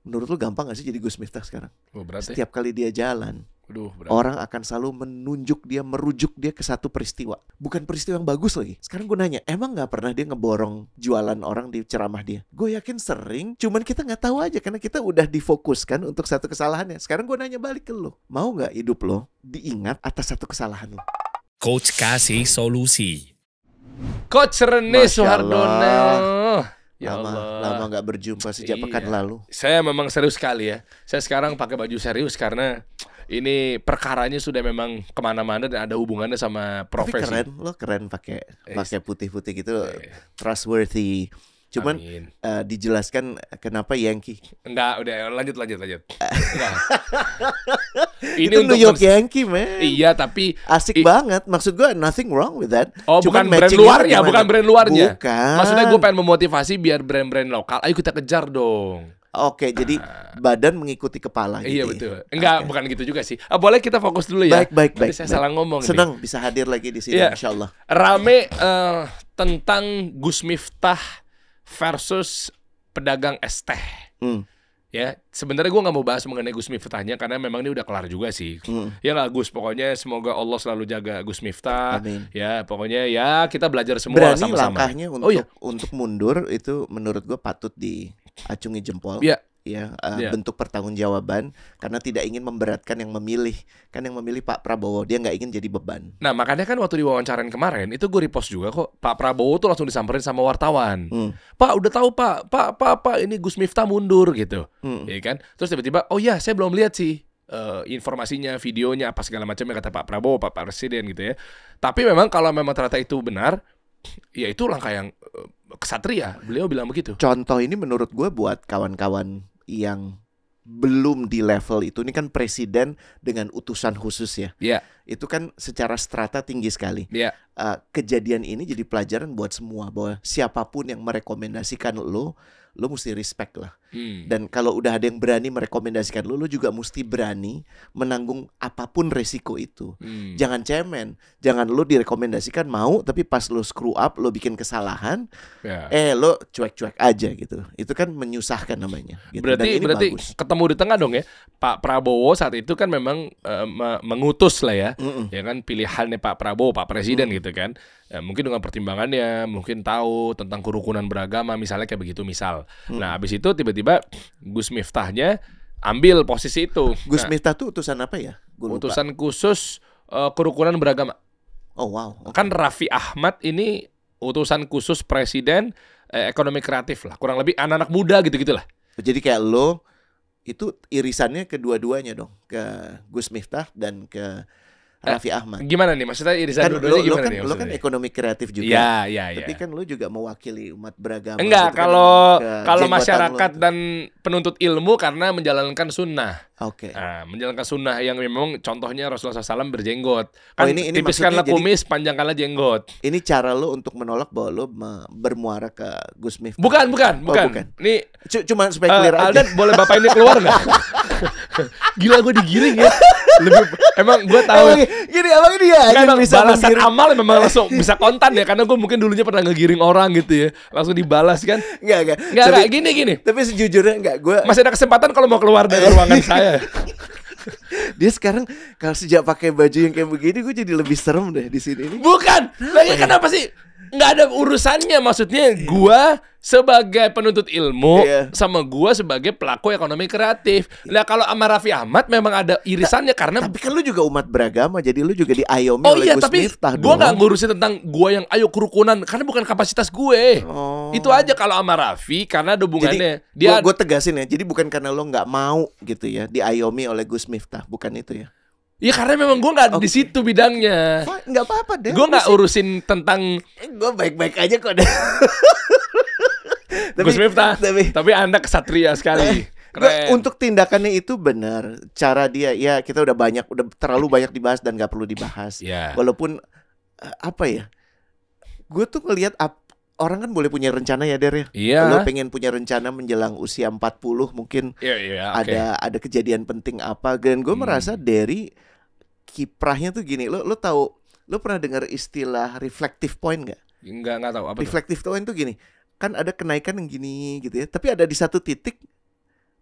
Menurut lu gampang gak sih jadi Gus Miftah sekarang? Berarti Setiap kali dia jalan, orang akan selalu merujuk dia ke satu peristiwa. Bukan peristiwa yang bagus lagi. Sekarang gue nanya, emang gak pernah dia ngeborong jualan orang di ceramah dia? Gue yakin sering, cuman kita gak tahu aja karena kita udah difokuskan untuk satu kesalahannya. Sekarang gue nanya balik ke lo, mau gak hidup lo diingat atas satu kesalahan lo? Coach kasih solusi. Coach Rene Suhardono. Ya lama gak berjumpa sejak pekan lalu. Saya memang serius sekali ya. Saya sekarang pakai baju serius karena ini perkaranya sudah memang kemana-mana dan ada hubungannya sama profesi. Tapi keren, lo keren pakai putih-putih gitu, trustworthy. Cuman dijelaskan kenapa Yankee? Enggak, udah lanjut. Enggak. Ini itu New York Yankee, man. Iya, tapi asik banget. Maksud gue nothing wrong with that. Oh, bukan brand luarnya, Bukan. Maksudnya gue pengen memotivasi biar brand-brand lokal. Ayo kita kejar dong. Oke, jadi badan mengikuti kepala. Iya gitu. Betul. Enggak, bukan gitu juga sih. Boleh kita fokus dulu ya. Baik. Saya salah ngomong. Senang bisa hadir lagi di sini, insyaallah. Rame tentang Gus Miftah versus pedagang es teh. Ya, sebenarnya gue nggak mau bahas mengenai Gus Miftahnya karena memang ini udah kelar juga sih. Ya lah Gus, pokoknya semoga Allah selalu jaga Gus Miftah. Amin. Ya, pokoknya ya kita belajar semua berani sama-sama. Langkahnya untuk mundur itu menurut gue patut diacungi jempol. Bentuk pertanggungjawaban karena tidak ingin memberatkan yang memilih. Kan yang memilih Pak Prabowo, dia nggak ingin jadi beban. Nah makanya kan waktu diwawancarain kemarin itu gue repost juga kok. Pak Prabowo tuh langsung disamperin sama wartawan. Pak udah tahu Pak ini Gus Miftah mundur gitu. Ya kan. Terus tiba-tiba oh ya saya belum lihat sih informasinya, videonya apa segala macamnya kata Pak Prabowo, Pak Presiden gitu ya. Tapi memang kalau memang ternyata itu benar, ya itu langkah yang kesatria. Beliau bilang begitu. Contoh ini menurut gue buat kawan-kawan yang belum di level itu, ini kan presiden dengan utusan khusus ya. Itu kan secara strata tinggi sekali. Kejadian ini jadi pelajaran buat semua bahwa siapapun yang merekomendasikan lo mesti respect lah. Dan kalau udah ada yang berani merekomendasikan lo juga mesti berani menanggung apapun resiko itu. Jangan cemen. Jangan lo direkomendasikan mau, tapi pas lo screw up, lo bikin kesalahan, lo cuek-cuek aja gitu. Itu kan menyusahkan namanya. Gitu. Berarti bagus. Ketemu di tengah dong ya. Pak Prabowo saat itu kan memang mengutus lah ya. Ya kan pilihannya Pak Prabowo, Pak Presiden gitu kan. Mungkin dengan pertimbangannya, mungkin tahu tentang kerukunan beragama misalnya kayak begitu misal. Nah habis itu tiba-tiba Gus Miftahnya ambil posisi itu. Gus Miftah tuh utusan apa ya? Utusan khusus kerukunan beragama. Oh wow. Kan Raffi Ahmad ini utusan khusus presiden ekonomi kreatif lah. Kurang lebih anak-anak muda gitu-gitulah. Jadi kayak lo itu irisannya kedua-duanya dong, ke Gus Miftah dan ke Raffi Ahmad. Gimana nih maksudnya irisan dua-duanya gimana nih? Lo kan ekonomi kreatif juga. Iya. Tapi kan lo juga mewakili umat beragama. Enggak, kalau masyarakat dan penuntut ilmu karena menjalankan sunnah. Oke. Nah, menjalankan sunnah yang memang contohnya Rasulullah SAW berjenggot. Kan ini tipiskanlah kumis, panjangkanlah jenggot. Ini cara lo untuk menolak bahwa lo bermuara ke Gus Miftah. Bukan. Ini cuma supaya clear aja. Aldan, boleh bapak ini keluar nggak? Gila gue digiring ya. Emang gue tahu. Gini abang ini ya. Kan balasan amal memang langsung bisa kontan ya. Karena gue mungkin dulunya pernah ngegiring orang gitu ya. Langsung dibalas kan. Enggak. Gini. Tapi sejujurnya enggak. Gue masih ada kesempatan kalau mau keluar dari ruangan saya. Dia sekarang kalau sejak pakai baju yang kayak begini, gue jadi lebih serem deh di sini. Bukan. Lagi kenapa sih? Nggak ada urusannya, maksudnya gua sebagai penuntut ilmu sama gua sebagai pelaku ekonomi kreatif. Nah kalau sama Raffi Ahmad memang ada irisannya karena tapi kan lu juga umat beragama, jadi lu juga diayomi oleh Gus Miftah. Gua nggak ngurusin tentang gua yang ayo kerukunan karena bukan kapasitas gue. Itu aja kalau sama Raffi karena ada hubungannya. Jadi gua tegasin ya, jadi bukan karena lo nggak mau gitu ya diayomi oleh Gus Miftah, bukan itu ya. Ya karena memang gue nggak di situ bidangnya. Nggak apa-apa deh. Gue nggak urusin tentang. Gue baik-baik aja kok deh. Gus Miftah. Tapi Anda kesatria sekali. Untuk tindakannya itu benar. Cara dia ya kita udah terlalu banyak dibahas dan nggak perlu dibahas. Walaupun apa ya? Gue tuh ngelihat orang kan boleh punya rencana ya Der ya. Lo pengen punya rencana menjelang usia 40 mungkin ada kejadian penting apa. Dan gue merasa dari kiprahnya tuh gini. Lo tahu, lo pernah dengar istilah reflective point nggak? Nggak tahu apa. Reflective point tuh gini. Kan ada kenaikan yang gini gitu ya. Tapi ada di satu titik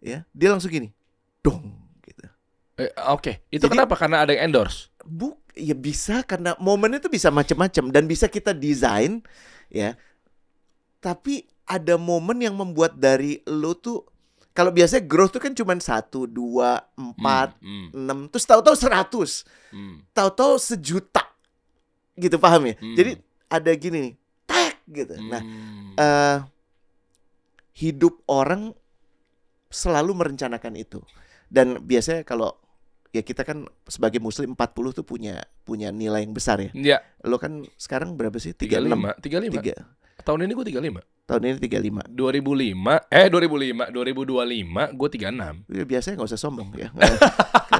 ya dia langsung gini, dong gitu. Oke. Itu jadi, kenapa? Karena ada yang endorse? Ya bisa karena momennya itu bisa macam-macam dan bisa kita desain ya. Tapi ada momen yang membuat dari lo tuh, kalau biasanya growth tuh kan cuma 1, 2, 4, 6, terus tahu-tahu 100, tahu-tahu 1.000.000 gitu, paham ya? Jadi ada gini nih, tak gitu. Nah, hidup orang selalu merencanakan itu. Dan biasanya kalau ya kita kan sebagai muslim 40 tuh punya nilai yang besar ya. Iya. Lo kan sekarang berapa sih? 35. 3. Tahun ini gue 35. Tahun ini 35. 2025 gue 36. Ya, biasanya gak usah sombong ya.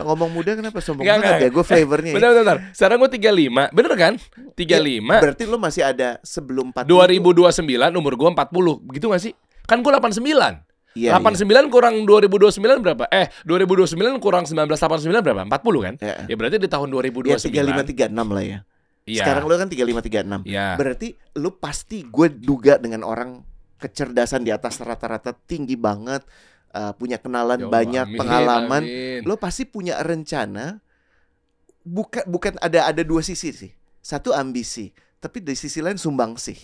Ngomong muda kenapa sombong banget ya? Gue flavornya. Bentar. Sekarang gue 35. Bener kan? 35. Ya, berarti lo masih ada sebelum 40. 2029 umur gue 40. Gitu gak sih? Kan gue 89. Iya, 89 iya. Kurang 2029 berapa? 2029 kurang 1989 berapa? 40 kan? Ya berarti di tahun 2029. Ya 35-36 lah ya. Iya. Sekarang lo kan 35-36. Iya. Berarti lo pasti, gue duga dengan orang kecerdasan di atas rata-rata tinggi banget, punya kenalan banyak, pengalaman. Lo pasti punya rencana. Bukan ada dua sisi sih. Satu ambisi, tapi di sisi lain sumbangsih.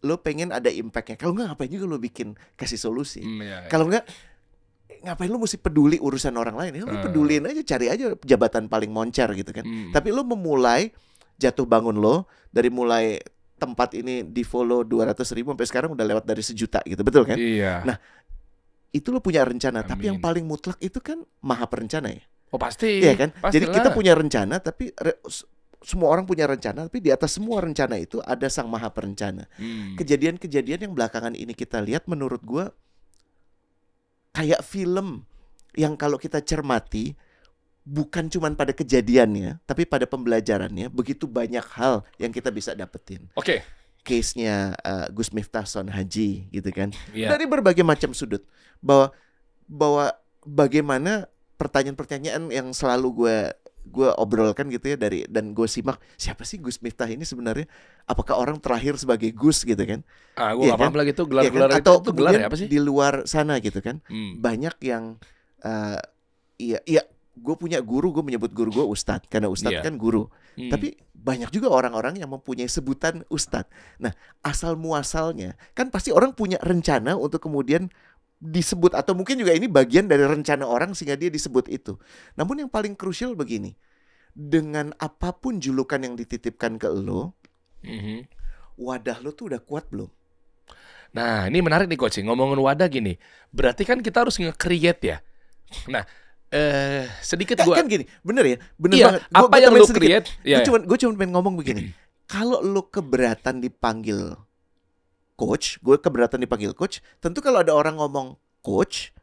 Lo pengen ada impactnya. Kalau nggak, ngapain juga lo bikin kasih solusi. Kalau nggak, ngapain lo mesti peduli urusan orang lain? Ya lo peduliin aja, cari aja jabatan paling moncer gitu kan. Tapi lo memulai jatuh bangun lo dari mulai tempat ini di follow 200.000 sampai sekarang udah lewat dari 1.000.000 gitu, betul kan? Iya. Nah, itu lo punya rencana. Amin. Tapi yang paling mutlak itu kan Maha Perencana ya. Oh pasti. Iya kan? Pastilah. Jadi kita punya rencana, tapi semua orang punya rencana, tapi di atas semua rencana itu ada Sang Maha Perencana. Kejadian-kejadian yang belakangan ini kita lihat, menurut gue kayak film yang kalau kita cermati, bukan cuma pada kejadiannya, tapi pada pembelajarannya. Begitu banyak hal yang kita bisa dapetin. Oke. Case-nya Gus Miftah Son Haji gitu kan. Yeah. Dari berbagai macam sudut. Bahwa bagaimana pertanyaan-pertanyaan yang selalu gue obrolkan gitu ya, dan gue simak, siapa sih Gus Miftah ini sebenarnya? Apakah orang terlahir sebagai Gus gitu kan? Gue gak paham lagi tuh gelar-gelar kan? Atau itu gelar ya apa sih? Di luar sana gitu kan. Banyak yang iya gue punya guru, gue menyebut guru gue ustadz, karena ustadz kan guru. Tapi banyak juga orang-orang yang mempunyai sebutan ustadz. Nah, asal muasalnya kan pasti orang punya rencana untuk kemudian disebut, atau mungkin juga ini bagian dari rencana orang sehingga dia disebut itu. Namun yang paling krusial begini, dengan apapun julukan yang dititipkan ke lo, wadah lo tuh udah kuat belum? Nah, ini menarik nih coach, ngomongin wadah gini. Berarti kan kita harus nge-create ya. Nah, sedikit gue kan gini, bener ya, bener iya, banget. Apa yang lo create? Gue cuma pengen ngomong begini. Kalau lo keberatan dipanggil coach, gue keberatan dipanggil coach. Tentu kalau ada orang ngomong coach,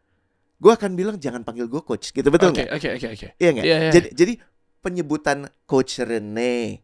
gue akan bilang jangan panggil gue coach, gitu, betul nggak? Oke. Iya nggak? Jadi penyebutan Coach Rene,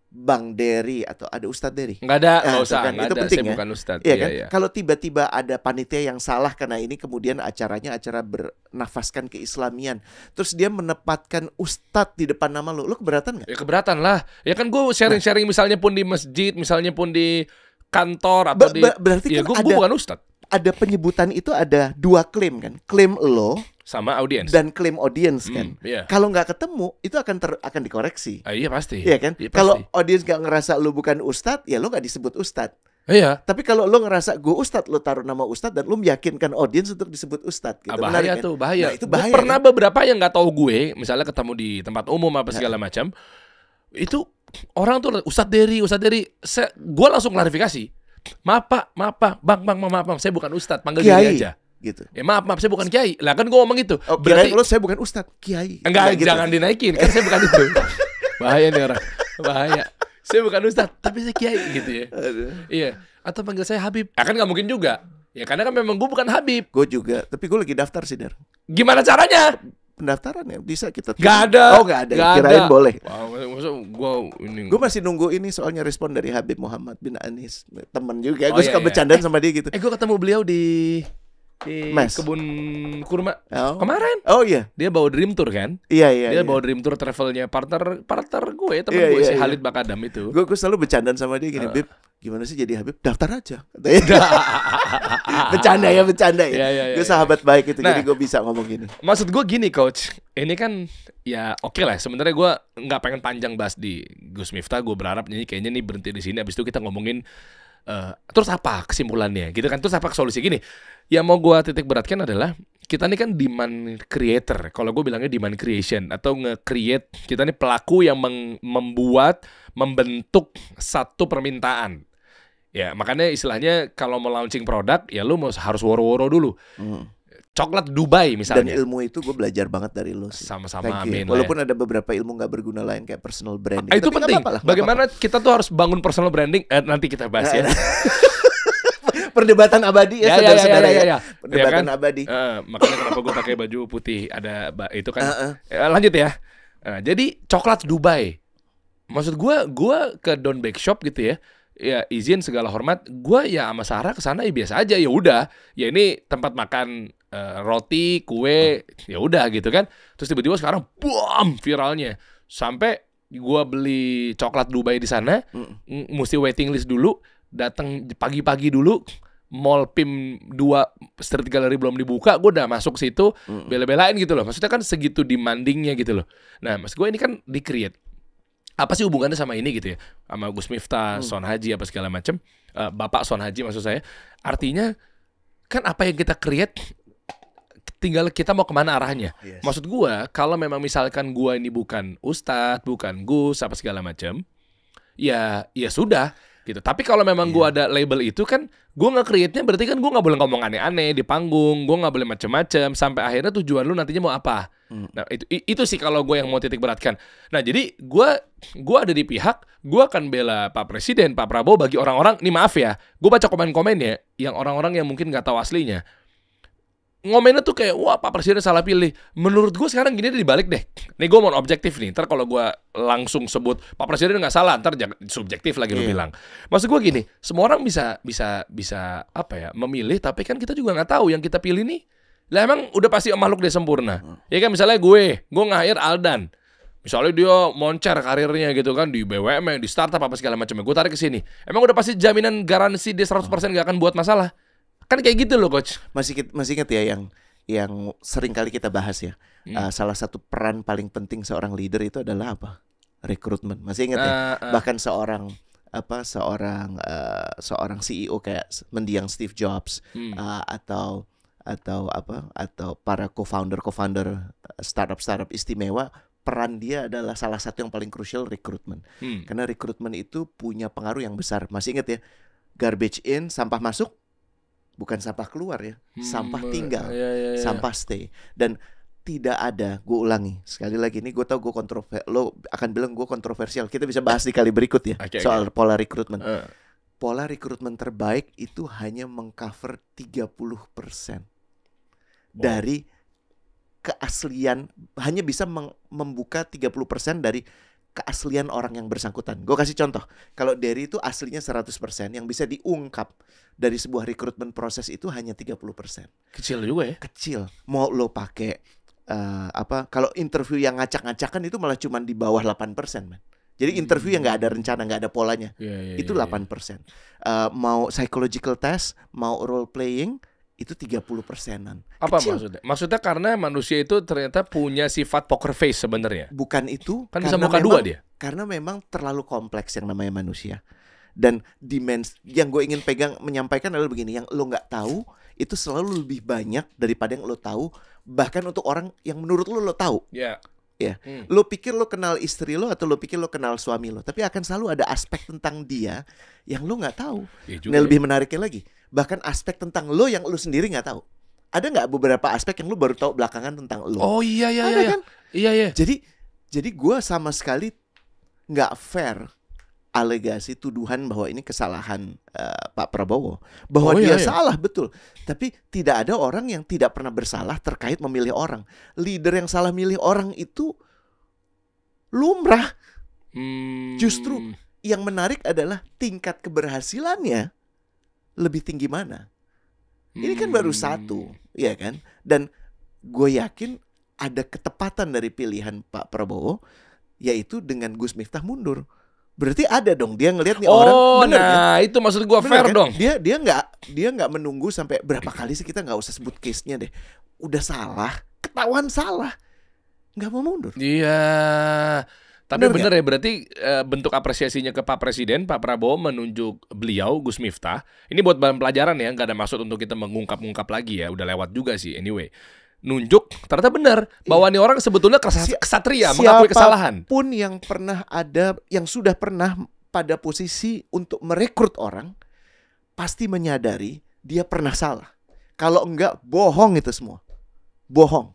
Bang Dery, atau ada Ustadz Dery? Nggak ada, nggak usah. Kan? Itu ada, penting saya ya? bukan Ustadz. Iya kan? Kalau tiba-tiba ada panitia yang salah karena ini kemudian acara bernafaskan keislamian, terus dia menempatkan Ustadz di depan nama lo keberatan nggak? Ya keberatan lah. Ya kan gue sharing-sharing misalnya pun di masjid, misalnya pun di kantor atau berarti ya kan gue bukan Ustadz. Ada penyebutan itu, ada dua klaim kan? Klaim lo sama audiens dan klaim audiens kan. Kalau nggak ketemu itu akan dikoreksi. Iya pasti. Iya kan? Ya, kalau audiens nggak ngerasa lo bukan ustadz, ya lo nggak disebut ustadz. Iya. Tapi kalau lo ngerasa gue ustadz, lo taruh nama ustadz dan lo meyakinkan audiens untuk disebut ustadz. Gitu. Bahaya kan? tuh, bahaya. Nah, itu bahaya. Pernah kan? Beberapa yang nggak tahu gue, misalnya ketemu di tempat umum apa segala macam, itu orang tuh Ustadz Dery. Gue langsung klarifikasi. Maaf pak, bang, maaf, saya bukan ustadz, panggil Kiai aja. Gitu. Ya maaf, saya bukan kiai. Lah kan gue ngomong gitu. Oh, berarti lo saya bukan ustadz, kiai. Enggak, gitu. Jangan dinaikin, kan saya bukan itu. Bahaya nih orang. Bahaya. Saya bukan ustadz, tapi saya kiai gitu ya. Iya. Atau panggil saya Habib. Ya kan nggak mungkin juga. Ya karena kan memang gue bukan Habib. Gue juga, tapi gue lagi daftar sih, Der. Gimana caranya? Pendaftaran ya bisa kita. Gak ada. Oh gak ada. Kirain boleh. Wow, gue masih nunggu ini soalnya respon dari Habib Muhammad bin Anis, temen juga. Gue suka bercandaan sama dia gitu. Gue ketemu beliau di di kebun kurma kemarin. Oh iya. Dia bawa Dream Tour kan? Iya. Dia bawa Dream Tour travelnya partner gue, teman gue si Halid Bakadam itu. Gue selalu bercandaan sama dia gini, Bib, gimana sih jadi Habib? Daftar aja. Bercanda ya. Gue sahabat baik itu, jadi gue bisa ngomong gini. Maksud gue gini, Coach. Ini kan ya oke lah. Sebenarnya gue nggak pengen panjang bahas di Gus Miftah. Gue berharap kayaknya nih berhenti di sini. Abis itu kita ngomongin terus apa kesimpulannya gitu kan, terus apa solusi. Gini, yang mau gue titik beratkan adalah kita nih kan demand creator, kalau gue bilangnya demand creation atau nge-create. Kita nih pelaku yang membentuk satu permintaan ya. Makanya istilahnya kalau mau launching produk ya lu harus woro-woro dulu. Coklat Dubai misalnya. Dan ilmu itu gue belajar banget dari lo sih. Sama-sama, amin. Walaupun ada beberapa ilmu gak berguna lain kayak personal branding. Itu penting. Bagaimana kita tuh harus bangun personal branding, nanti kita bahas ya. Perdebatan abadi ya, saudara-saudara ya. Perdebatan abadi. Makanya kenapa gue pakai baju putih ada itu kan. Lanjut ya. Jadi coklat Dubai. Maksud gue ke Don Bake Shop gitu ya. Ya izin segala hormat, gue ya sama Sarah kesana ya biasa aja, ya udah, ya ini tempat makan roti, kue, ya udah gitu kan. Terus tiba-tiba sekarang, boom, viralnya, sampai gue beli coklat Dubai di sana, mesti waiting list dulu, datang pagi-pagi dulu, Mall PIM 2 Street Gallery belum dibuka, gue udah masuk situ, bela-belain gitu loh. Maksudnya kan segitu demandingnya gitu loh. Nah, maksud gue ini kan di-create. Apa sih hubungannya sama ini gitu ya, sama Gus Miftah, Son Haji apa segala macam, Bapak Son Haji maksud saya. Artinya kan apa yang kita create, tinggal kita mau kemana arahnya. Yes. Maksud gua kalau memang misalkan gua ini bukan Ustadz, bukan Gus apa segala macam, ya sudah gitu. Tapi kalau memang gua ada label itu kan, gua nge-create-nya berarti kan gua nggak boleh ngomong aneh-aneh di panggung, gua nggak boleh macem-macem sampai akhirnya tujuan lu nantinya mau apa. Nah itu sih kalau gue yang mau titik beratkan. Nah jadi gue ada di pihak, gue akan bela Pak Presiden, Pak Prabowo bagi orang-orang. Nih maaf ya, gue baca komen-komennya yang orang-orang yang mungkin nggak tahu aslinya. Ngomennya tuh kayak, wah Pak Presiden salah pilih. Menurut gue sekarang gini dibalik deh. Nih gue mau objektif nih. Ntar kalau gue langsung sebut Pak Presiden nggak salah, ntar jangan subjektif lagi lu bilang. Maksud gue gini, semua orang bisa apa ya, memilih. Tapi kan kita juga nggak tahu yang kita pilih nih. Lah emang udah pasti makhluk dia sempurna. Ya kan misalnya gue nge-hire Aldan. Misalnya dia moncer karirnya gitu kan di BUMN, di startup apa segala macamnya. Gue tarik ke sini. Emang udah pasti jaminan garansi dia 100% gak akan buat masalah. Kan kayak gitu loh, Coach. Masih ingat ya yang sering kali kita bahas ya. Salah satu peran paling penting seorang leader itu adalah apa? Rekrutmen. Masih ingat ya? Bahkan seorang CEO kayak mendiang Steve Jobs atau para co-founder startup istimewa, peran dia adalah salah satu yang paling krusial, rekrutmen. Karena rekrutmen itu punya pengaruh yang besar. Masih ingat ya, garbage in, sampah masuk, bukan sampah keluar ya, sampah tinggal, sampah stay. Dan tidak ada, gue ulangi sekali lagi, ini gue tahu lo akan bilang gue kontroversial. Kita bisa bahas di kali berikut ya, soal pola rekrutmen. Pola rekrutmen terbaik itu hanya mengcover 30% dari keaslian, hanya bisa membuka 30% dari keaslian orang yang bersangkutan. Gue kasih contoh, kalau Derry itu aslinya 100%, yang bisa diungkap dari sebuah rekrutmen proses itu hanya 30%. Kecil juga ya? Kecil. Mau lo pakai kalau interview yang ngacak-ngacakan itu malah cuma di bawah 8%, man. Jadi interview yang nggak ada rencana, nggak ada polanya, itu 8%. Mau psychological test, mau role playing, itu 30%-an. Apa maksudnya? Maksudnya karena manusia itu ternyata punya sifat poker face sebenarnya. Bukan itu. Kan bisa muka dua dia. Karena memang terlalu kompleks yang namanya manusia. Dan yang gue ingin menyampaikan adalah begini, yang lo nggak tahu itu selalu lebih banyak daripada yang lo tahu. Bahkan untuk orang yang menurut lo tahu. Ya. Lo pikir lo kenal istri lo atau lo pikir lo kenal suami lo, tapi akan selalu ada aspek tentang dia yang lo nggak tahu. Nah, lebih menariknya lagi, bahkan aspek tentang lo yang lo sendiri nggak tahu. Ada nggak beberapa aspek yang lo baru tahu belakangan tentang lo? Oh iya. Kan? Iya. Jadi gue sama sekali nggak fair alegasi tuduhan bahwa ini kesalahan Pak Prabowo, bahwa dia salah, betul. Tapi tidak ada orang yang tidak pernah bersalah terkait memilih orang. Leader yang salah milih orang itu lumrah. Justru yang menarik adalah tingkat keberhasilannya lebih tinggi mana. Ini kan baru satu, ya kan? Dan gue yakin ada ketepatan dari pilihan Pak Prabowo, yaitu dengan Gus Miftah mundur. Berarti ada dong dia ngelihat nih orang. Bener, nah kan? Itu maksud gue fair kan? Dong. Dia nggak menunggu sampai berapa kali sih, kita nggak usah sebut case-nya deh. Udah salah, ketahuan salah, nggak mau mundur. Iya. Tapi bener ya, berarti bentuk apresiasinya ke Pak Presiden, Pak Prabowo menunjuk beliau, Gus Miftah. Ini buat bahan pelajaran ya, nggak ada maksud untuk kita mengungkap-ungkap lagi ya. Udah lewat juga sih, anyway. Nunjuk, ternyata benar bahwa nih orang sebetulnya kesatria, mengakui kesalahan. Siapapun yang pernah ada, yang sudah pernah pada posisi untuk merekrut orang, pasti menyadari dia pernah salah. Kalau enggak, bohong itu semua. Bohong.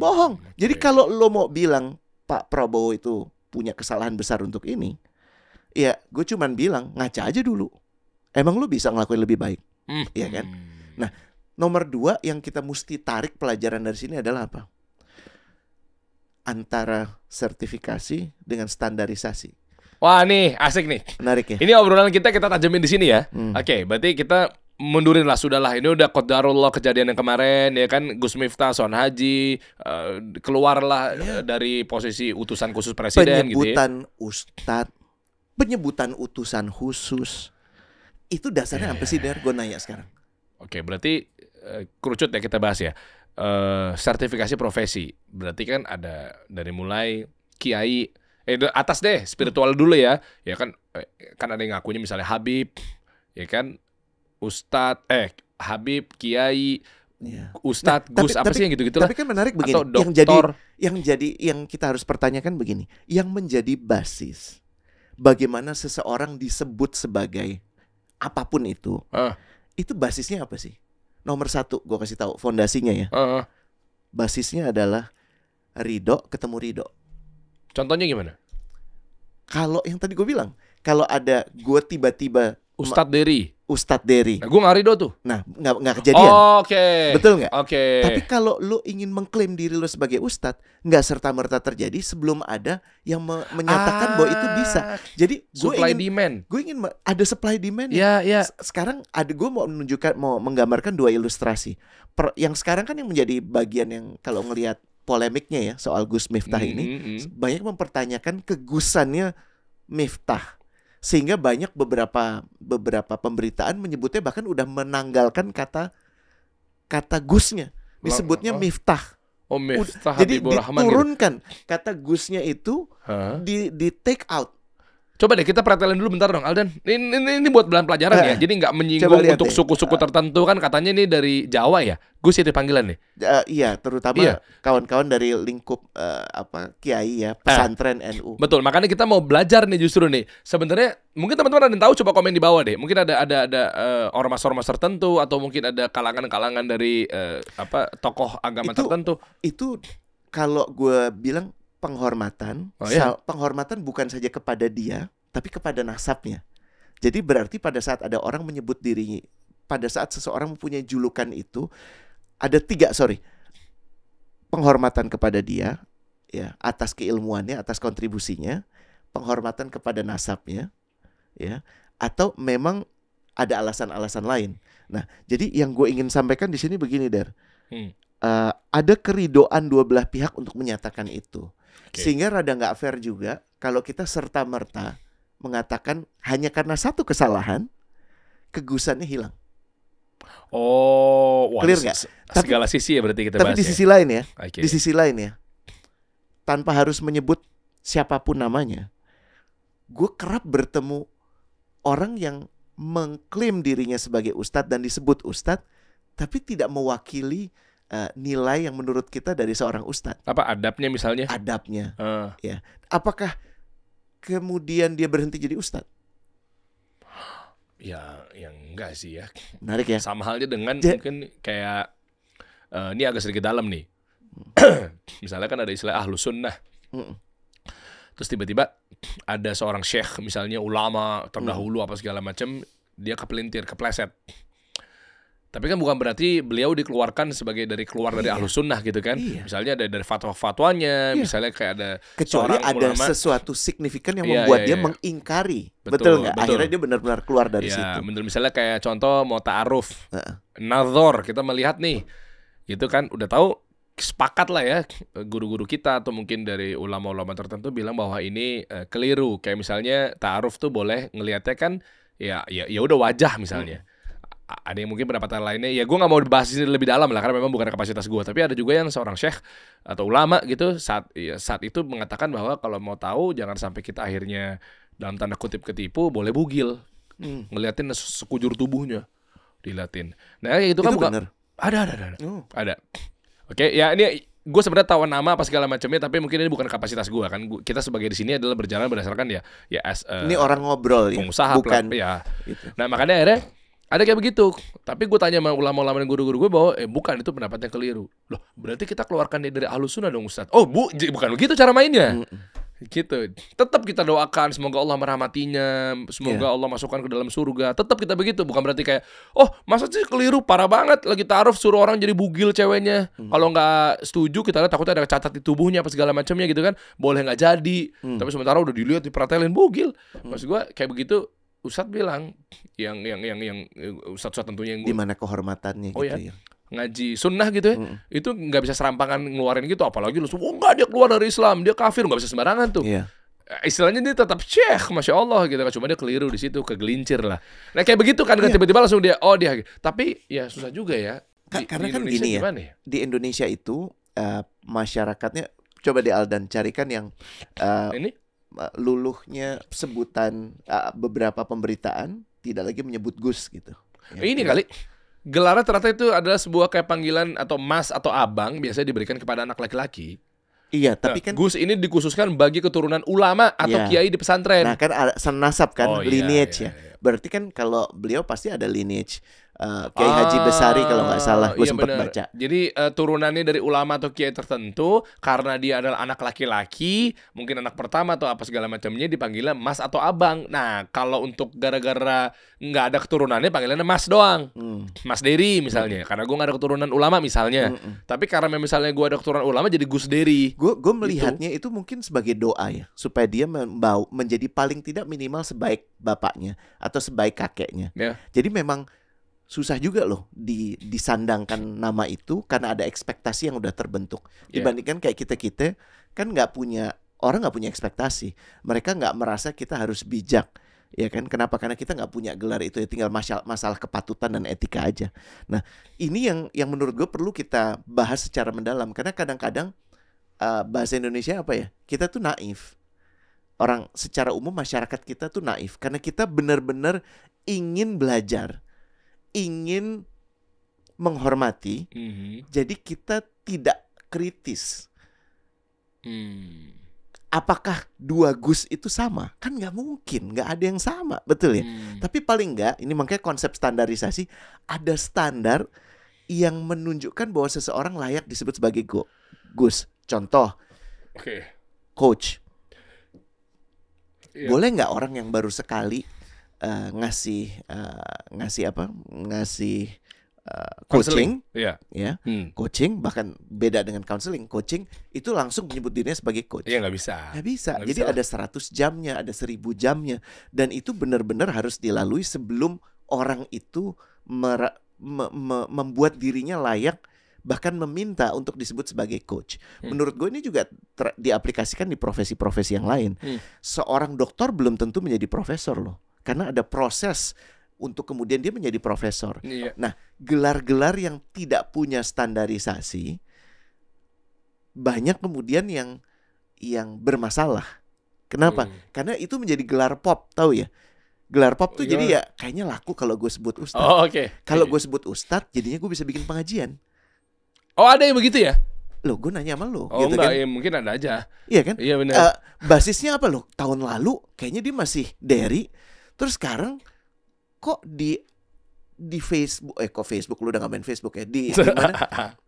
Bohong. Jadi kalau lo mau bilang Pak Prabowo itu punya kesalahan besar untuk ini, ya gue cuman bilang ngaca aja dulu. Emang lu bisa ngelakuin lebih baik, ya kan? Nah, nomor 2 yang kita mesti tarik pelajaran dari sini adalah apa? Antara sertifikasi dengan standarisasi. Wah nih asik nih. Menarik ya. Ini obrolan kita tajamin di sini ya. Oke, berarti kita mundurin lah, sudahlah. Ini udah qadarullah kejadian yang kemarin ya kan, Gus Miftah Son Haji keluarlah dari posisi utusan khusus presiden penyebutan gitu ya. Ustadz, penyebutan utusan khusus. Itu dasarnya apa sih, Der? Gue nanya sekarang. Oke, berarti kerucut ya kita bahas ya. Sertifikasi profesi. Berarti kan ada dari mulai kiai atas deh, spiritual dulu ya. Ya kan ada yang ngakunya misalnya Habib, ya kan? Ustadz, Habib, Kiai, Ustadz, Gus, apa sih yang gitu-gitulah. Tapi kan menarik begini, atau doktor. yang kita harus pertanyakan begini, yang menjadi basis bagaimana seseorang disebut sebagai apapun itu basisnya apa sih? Nomor 1, gue kasih tahu fondasinya ya. Basisnya adalah ridho ketemu ridho. Contohnya gimana? Kalau yang tadi gue bilang, kalau ada gue tiba-tiba Ustadz Dery. Nah, gue nggak ridho tuh. Nah, nggak kejadian. Oke. Betul nggak? Oke. Tapi kalau lo ingin mengklaim diri lo sebagai Ustadz, nggak serta-merta terjadi sebelum ada yang menyatakan bahwa itu bisa. Jadi gue ingin ada supply demand. Ya. Sekarang gue mau menggambarkan 2 ilustrasi. Yang sekarang kan yang menjadi bagian yang kalau ngelihat polemiknya ya soal Gus Miftah ini, banyak mempertanyakan kegusannya Miftah. Sehingga banyak beberapa pemberitaan menyebutnya bahkan udah menanggalkan kata Gusnya, disebutnya Miftah. Miftah. Jadi diturunkan gitu. Kata Gusnya itu di take out. Coba deh kita pretelin dulu bentar dong, Aldan. Ini buat bahan pelajaran ya. Jadi nggak menyinggung untuk suku-suku tertentu kan, katanya ini dari Jawa ya. Gus itu panggilan nih. Iya, terutama kawan-kawan dari lingkup kiai ya, pesantren NU. Betul, makanya kita mau belajar nih justru nih. Sebenarnya mungkin teman-teman ada yang tahu, coba komen di bawah deh. Mungkin ada ormas-ormas tertentu atau mungkin ada kalangan-kalangan dari tokoh agama tertentu. Itu kalau gue bilang penghormatan, penghormatan bukan saja kepada dia, tapi kepada nasabnya. Jadi berarti pada saat ada orang menyebut diri, pada saat seseorang mempunyai julukan itu, ada 3, penghormatan kepada dia, ya, atas keilmuannya, atas kontribusinya, penghormatan kepada nasabnya, ya, atau memang ada alasan-alasan lain. Nah, jadi yang gue ingin sampaikan di sini begini, Der. Ada keridoan dua belah pihak untuk menyatakan itu. Sehingga rada nggak fair juga kalau kita serta-merta mengatakan hanya karena satu kesalahan kegusannya hilang. Clear nggak? Segala sisi ya berarti kita bahas. Tapi di sisi lain ya, di sisi lain ya, tanpa harus menyebut siapapun namanya, gue kerap bertemu orang yang mengklaim dirinya sebagai ustadz dan disebut ustadz, tapi tidak mewakili nilai yang menurut kita dari seorang ustadz. Apa adabnya misalnya? Adabnya, ya. Apakah kemudian dia berhenti jadi ustadz? Ya, yang enggak sih ya. Menarik ya. Sama halnya dengan mungkin kayak ini agak sedikit dalam nih. Misalnya kan ada istilah ahlus sunnah. Terus tiba-tiba ada seorang syekh, misalnya ulama terdahulu apa segala macam, dia kepelintir, kepleset. Tapi kan bukan berarti beliau dikeluarkan dari Ahlus Sunnah gitu kan. Misalnya dari fatwa-fatwanya, misalnya kayak ada kecuali ada ulama, sesuatu signifikan yang membuat dia mengingkari. Betul nggak? Akhirnya dia benar-benar keluar dari situ. Betul. Misalnya kayak contoh mau ta'aruf, nazar, kita melihat nih, gitu kan, udah tahu sepakat lah ya guru-guru kita atau mungkin dari ulama-ulama tertentu bilang bahwa ini keliru. Kayak misalnya ta'aruf tuh boleh ngelihatnya kan ya udah wajah misalnya. Ada yang mungkin pendapatan lainnya, ya gue nggak mau bahas ini lebih dalam lah karena memang bukan kapasitas gue. Tapi ada juga yang seorang syekh atau ulama gitu saat itu mengatakan bahwa kalau mau tahu jangan sampai kita akhirnya dalam tanda kutip ketipu, boleh bugil, ngeliatin sekujur tubuhnya, diliatin. Nah itu kan bukan ada. Oke, ya ini gue sebenarnya tahu nama apa segala macamnya, tapi mungkin ini bukan kapasitas gue kan. Kita sebagai di sini adalah berjalan berdasarkan ini orang ngobrol pengusaha, bukan gitu. Nah makanya akhirnya ada kayak begitu. Tapi gue tanya sama ulama-ulama dan guru-guru gue bahwa bukan, itu pendapatnya keliru. Loh, berarti kita keluarkan dia dari Ahlus Sunnah dong Ustaz. Oh bukan begitu cara mainnya. Gitu. Tetap kita doakan semoga Allah merahmatinya, semoga Allah masukkan ke dalam surga. Tetap kita begitu. Bukan berarti kayak masa sih keliru, parah banget, lagi ta'aruf suruh orang jadi bugil ceweknya. Kalau nggak setuju kita lihat takutnya ada cacat di tubuhnya apa segala macamnya gitu kan. Boleh nggak jadi. Tapi sementara udah dilihat dipretelin bugil. Maksud gue kayak begitu. Ustadz bilang yang Ustadz tentunya yang di mana kehormatannya gitu ya. Ngaji sunnah gitu ya, itu nggak bisa serampangan ngeluarin gitu, apalagi lu enggak dia keluar dari Islam, dia kafir, nggak bisa sembarangan tuh. Istilahnya dia tetap syekh, masya Allah gitu kan, cuma dia keliru di situ, kegelincir lah. Nah kayak begitu kan, tiba-tiba langsung dia tapi ya susah juga ya. Karena kan gini ya, di Indonesia itu masyarakatnya, coba di Aldan carikan yang ini luluhnya sebutan beberapa pemberitaan tidak lagi menyebut Gus gitu. Ini kali gelarnya ternyata itu adalah sebuah kayak panggilan atau mas atau abang biasanya diberikan kepada anak laki-laki. Iya, tapi kan Gus ini dikhususkan bagi keturunan ulama atau kiai di pesantren. Nah kan ada senasab kan, lineage ya. Berarti kan kalau beliau pasti ada lineage. Kiai Haji Besari kalau nggak salah, gue sempat baca. Jadi turunannya dari ulama atau kiai tertentu, karena dia adalah anak laki-laki, mungkin anak pertama atau apa segala macamnya dipanggilnya mas atau abang. Nah kalau untuk gara-gara nggak ada keturunannya panggilannya mas doang, Mas Dery misalnya, karena gue nggak ada keturunan ulama misalnya. Tapi karena misalnya gue ada keturunan ulama jadi Gus Dery. Gue melihatnya itu mungkin sebagai doa ya, supaya dia menjadi paling tidak minimal sebaik bapaknya atau sebaik kakeknya. Jadi memang susah juga loh disandangkan nama itu karena ada ekspektasi yang udah terbentuk. Dibandingkan kayak kita kan orang nggak punya ekspektasi. Mereka nggak merasa kita harus bijak, ya kan? Kenapa? Karena kita nggak punya gelar itu, ya tinggal masalah kepatutan dan etika aja. Nah ini yang menurut gue perlu kita bahas secara mendalam, karena kadang-kadang bahasa Indonesia apa ya? Kita tuh naif. Orang secara umum masyarakat kita tuh naif karena kita benar-benar ingin belajar, ingin menghormati, jadi kita tidak kritis. Apakah dua Gus itu sama? Kan nggak mungkin, nggak ada yang sama, betul ya? Tapi paling nggak, ini makanya konsep standarisasi, ada standar yang menunjukkan bahwa seseorang layak disebut sebagai Gus. Contoh, coach. Boleh nggak orang yang baru sekali ngasih coaching, coaching, bahkan beda dengan counseling, coaching itu langsung menyebut dirinya sebagai coach. Nggak bisa. Jadi ada 100 jamnya, ada 1000 jamnya, dan itu benar-benar harus dilalui sebelum orang itu membuat dirinya layak, bahkan meminta untuk disebut sebagai coach. Menurut gue ini juga diaplikasikan di profesi-profesi yang lain. Seorang dokter belum tentu menjadi profesor loh, karena ada proses untuk kemudian dia menjadi profesor. Nah, gelar-gelar yang tidak punya standarisasi banyak kemudian yang bermasalah. Kenapa? Karena itu menjadi gelar pop, tahu ya? Gelar pop tuh jadi ya kayaknya laku kalau gue sebut ustadz. Kalau gue sebut ustadz, jadinya gue bisa bikin pengajian. Oh, ada yang begitu ya? Loh, gue nanya sama lo. Oh, gitu enggak, kan? ya, mungkin ada aja. Iya kan? Iya benar. Basisnya apa lo? Tahun lalu kayaknya dia masih Dery. Terus sekarang kok di Facebook, kok Facebook, lu udah gak main Facebook ya? Di mana?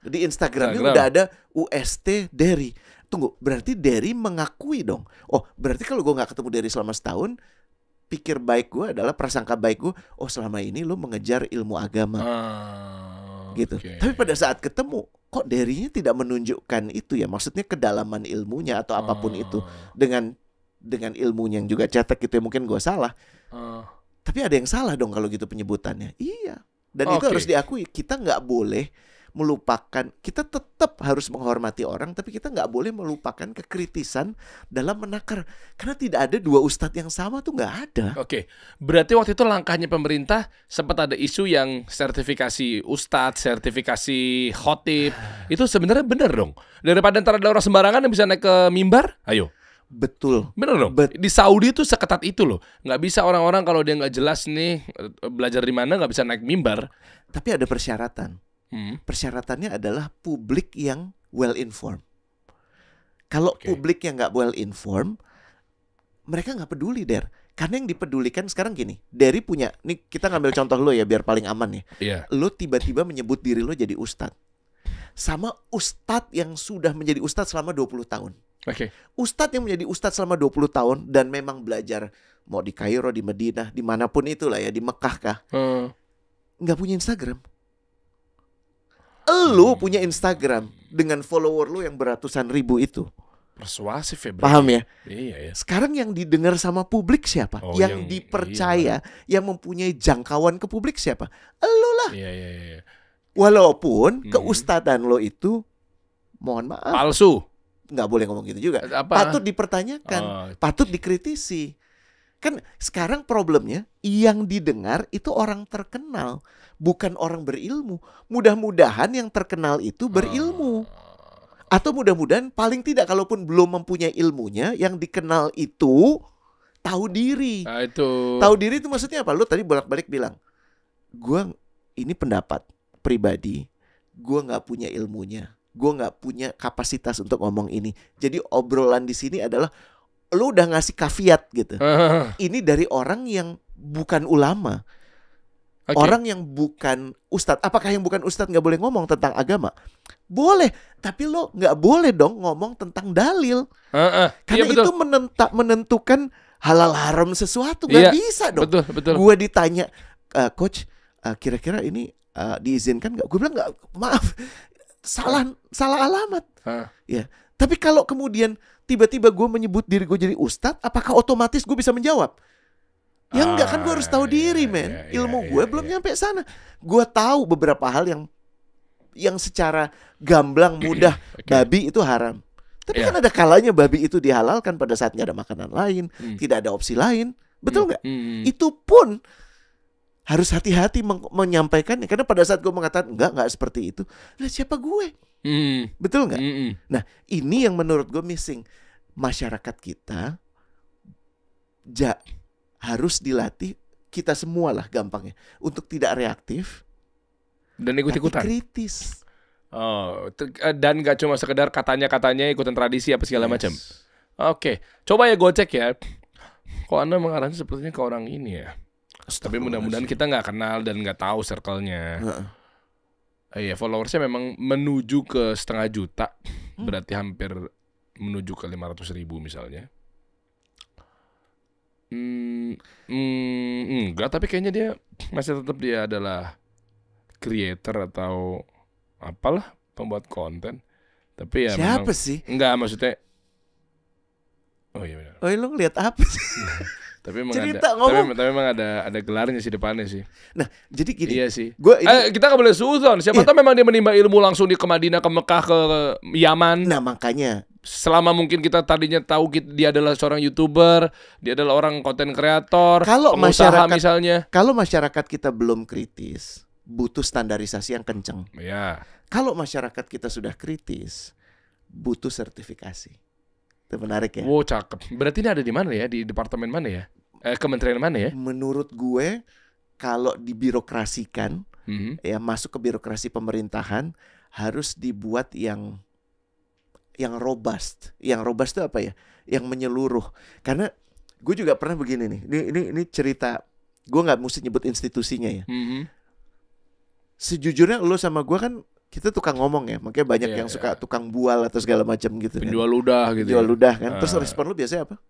Di Instagramnya udah ada UST Dery. Tunggu, berarti Dery mengakui dong. Oh, berarti kalau gue gak ketemu Dery selama setahun, pikir baik gue adalah prasangka baik gue, oh selama ini lo mengejar ilmu agama. Gitu. Tapi pada saat ketemu, kok Derry-nya tidak menunjukkan itu ya, maksudnya kedalaman ilmunya atau apapun itu dengan ilmunya yang juga cetek gitu ya, mungkin gue salah. Tapi ada yang salah dong kalau gitu penyebutannya. Iya. Dan itu harus diakui, kita nggak boleh melupakan, kita tetap harus menghormati orang, tapi kita nggak boleh melupakan kekritisan dalam menakar, karena tidak ada dua ustadz yang sama tuh, nggak ada. Berarti waktu itu langkahnya pemerintah sempat ada isu yang sertifikasi ustadz, sertifikasi khotib, itu sebenarnya benar dong, daripada ntar ada orang sembarangan yang bisa naik ke mimbar, ayo. Betul. Bener dong. Di Saudi tuh seketat itu loh. Nggak bisa orang-orang kalau dia nggak jelas nih belajar di mana nggak bisa naik mimbar. Tapi ada persyaratan. Persyaratannya adalah publik yang well informed. Kalau publik yang nggak well informed, mereka nggak peduli, Der. Karena yang dipedulikan sekarang gini, Derry punya, nih kita ngambil contoh lo ya biar paling aman ya. Lo tiba-tiba menyebut diri lo jadi ustadz, sama ustadz yang sudah menjadi ustadz selama 20 tahun. Ustadz yang menjadi ustadz selama 20 tahun dan memang belajar mau di Kairo, di Madinah, dimanapun itulah ya, di Mekah kah, nggak punya Instagram. Lu punya Instagram dengan follower lu yang beratusan ribu itu. Persuasif ya, paham ya? Iya. Sekarang yang didengar sama publik siapa? Yang dipercaya, yang mempunyai jangkauan ke publik siapa? Lu lah. Iya. Walaupun keustadaan lo itu, mohon maaf, palsu. Nggak boleh ngomong gitu juga. Patut dipertanyakan, patut dikritisi. Kan sekarang problemnya yang didengar itu orang terkenal, bukan orang berilmu. Mudah-mudahan yang terkenal itu berilmu. Atau mudah-mudahan paling tidak kalaupun belum mempunyai ilmunya, yang dikenal itu tahu diri. Tahu diri itu maksudnya apa? Lu tadi bolak-balik bilang, gua ini pendapat pribadi, gua nggak punya ilmunya, gua nggak punya kapasitas untuk ngomong ini. Jadi obrolan di sini adalah lu udah ngasih kafiat gitu. Ini dari orang yang bukan ulama, orang yang bukan ustadz. Apakah yang bukan ustadz nggak boleh ngomong tentang agama? Boleh, tapi lo nggak boleh dong ngomong tentang dalil. Karena itu menentukan halal haram sesuatu. Nggak bisa dong. Betul. Gue ditanya, coach, kira-kira ini diizinkan nggak? Gue bilang nggak, maaf, salah alamat. Ya. Tapi kalau kemudian tiba-tiba gue menyebut diri gue jadi ustadz, apakah otomatis gue bisa menjawab? Ya enggak, kan gue harus tahu diri, men. Ilmu gue belum nyampe sana. Gue tahu beberapa hal yang secara gamblang mudah, babi itu haram. Tapi kan ada kalanya babi itu dihalalkan pada saat nggak ada makanan lain, tidak ada opsi lain. Betul nggak? Itu pun harus hati-hati menyampaikannya. Karena pada saat gue mengatakan enggak seperti itu, lah siapa gue? Betul nggak? Nah, ini yang menurut gue missing. Masyarakat kita harus dilatih, kita semua lah gampangnya, untuk tidak reaktif dan ikut-ikutan, kritis. Dan gak cuma sekedar katanya ikutan tradisi apa segala macam. Coba ya gue cek ya. Kok Anda mengarahnya sepertinya ke orang ini ya? Tapi mudah-mudahan kita nggak kenal dan nggak tahu circle-nya. Iya, followersnya memang menuju ke 500 juta, berarti hampir menuju ke 500.000 misalnya. Enggak, tapi kayaknya dia masih tetap dia adalah creator atau apalah, pembuat konten. Tapi ya siapa memang, sih? Enggak, maksudnya. Oh iya benar. Oh, lu ngeliat apa sih? Tapi memang ada gelarnya sih depannya sih. Nah, jadi gini. Iya sih. Kita nggak boleh suzon. Siapa tahu memang dia menimba ilmu langsung ke Madinah, ke Mekah, ke Yaman. Nah, makanya. Selama mungkin kita tadinya tahu dia adalah seorang YouTuber, dia adalah orang konten kreator, pengusaha misalnya. Kalau masyarakat kita belum kritis, butuh standarisasi yang kenceng. Iya. Kalau masyarakat kita sudah kritis, butuh sertifikasi. Itu menarik ya. Wow, cakep. Berarti ini ada di mana ya? Di departemen mana ya? Kementerian mana ya? Menurut gue, kalau dibirokrasikan, ya masuk ke birokrasi pemerintahan, harus dibuat yang robust. Yang robust itu apa ya? Yang menyeluruh. Karena gue juga pernah begini nih. Ini cerita. Gue nggak mesti nyebut institusinya ya. Sejujurnya lo sama gue kan, kita tukang ngomong ya, makanya banyak yang suka tukang bual atau segala macam gitu. Penjual ludah gitu. Penjual ludah kan. Terus respon lu biasanya apa?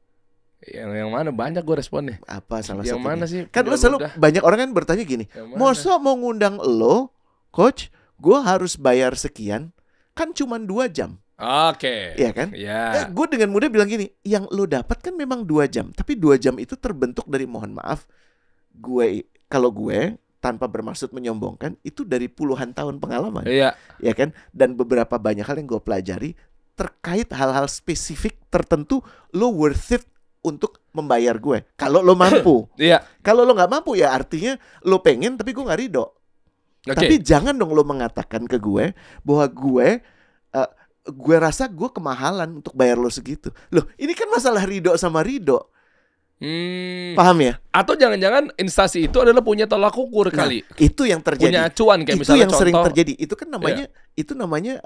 Yang mana banyak gue responnya. Apa salah yang satunya? Mana sih? Kan lo selalu banyak orang kan bertanya gini, masa mau ngundang lo, coach, gue harus bayar sekian, kan cuma 2 jam. Oke. Iya kan? Iya. Gue dengan mudah bilang gini, yang lo dapat kan memang 2 jam, tapi 2 jam itu terbentuk dari, mohon maaf, kalau gue tanpa bermaksud menyombongkan, itu dari puluhan tahun pengalaman. Iya. Ya kan? Dan beberapa banyak hal yang gue pelajari terkait hal-hal spesifik tertentu, lo worth it untuk membayar gue. Kalau lo mampu. Iya. Kalau lo nggak mampu ya artinya lo pengen tapi gue nggak ridho. Tapi jangan dong lo mengatakan ke gue bahwa gue rasa gue kemahalan untuk bayar lo segitu. Loh, ini kan masalah ridho sama ridho. Paham ya? Atau jangan-jangan instansi itu adalah punya tolak ukur kali. Itu yang terjadi. Punya acuan kayak itu misalnya yang contoh, sering terjadi. Itu kan namanya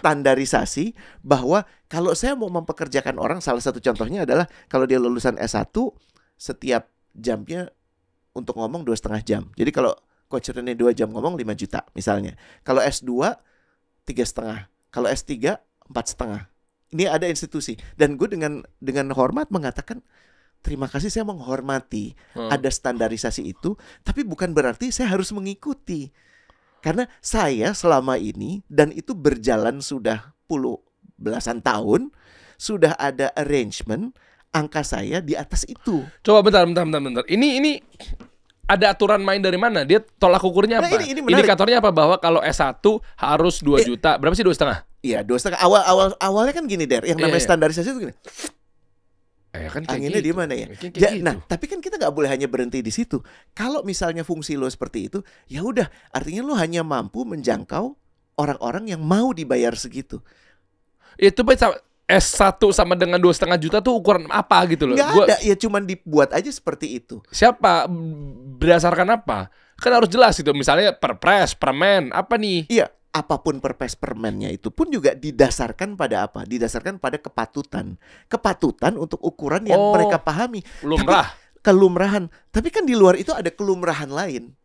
standarisasi, bahwa kalau saya mau mempekerjakan orang, salah satu contohnya adalah kalau dia lulusan S1, setiap jamnya untuk ngomong 2,5 jam. Jadi kalau Coach Rene 2 jam ngomong 5 juta misalnya. Kalau S2 3,5. Kalau S3 4,5. Ini ada institusi, dan gue dengan hormat mengatakan terima kasih, saya menghormati ada standarisasi itu, tapi bukan berarti saya harus mengikuti. Karena saya selama ini, dan itu berjalan sudah belasan tahun, sudah ada arrangement, angka saya di atas itu. Coba bentar. Ini ada aturan main dari mana? Dia tolak ukurnya apa? Ini indikatornya apa? Bahwa kalau S1 harus 2 juta. Berapa sih 2,5? Iya, 2,5. Awalnya kan gini, Der. Yang namanya standarisasi itu gini. Kan anginnya gitu. di mana ya? Gitu. Nah, tapi kan kita nggak boleh hanya berhenti di situ. Kalau misalnya fungsi lo seperti itu, ya udah, artinya lo hanya mampu menjangkau orang-orang yang mau dibayar segitu. Itu S1 sama dengan 2,5 juta tuh ukuran apa gitu loh? Nggak ada, ya cuman dibuat aja seperti itu. Siapa? Berdasarkan apa? Kan harus jelas itu. Misalnya perpres, permen, apa nih? Iya. Apapun perpres permennya itu pun juga didasarkan pada apa? Didasarkan pada kepatutan. Kepatutan untuk ukuran yang mereka pahami. Lumrah. Kelumrahan. Tapi kan di luar itu ada kelumrahan lain.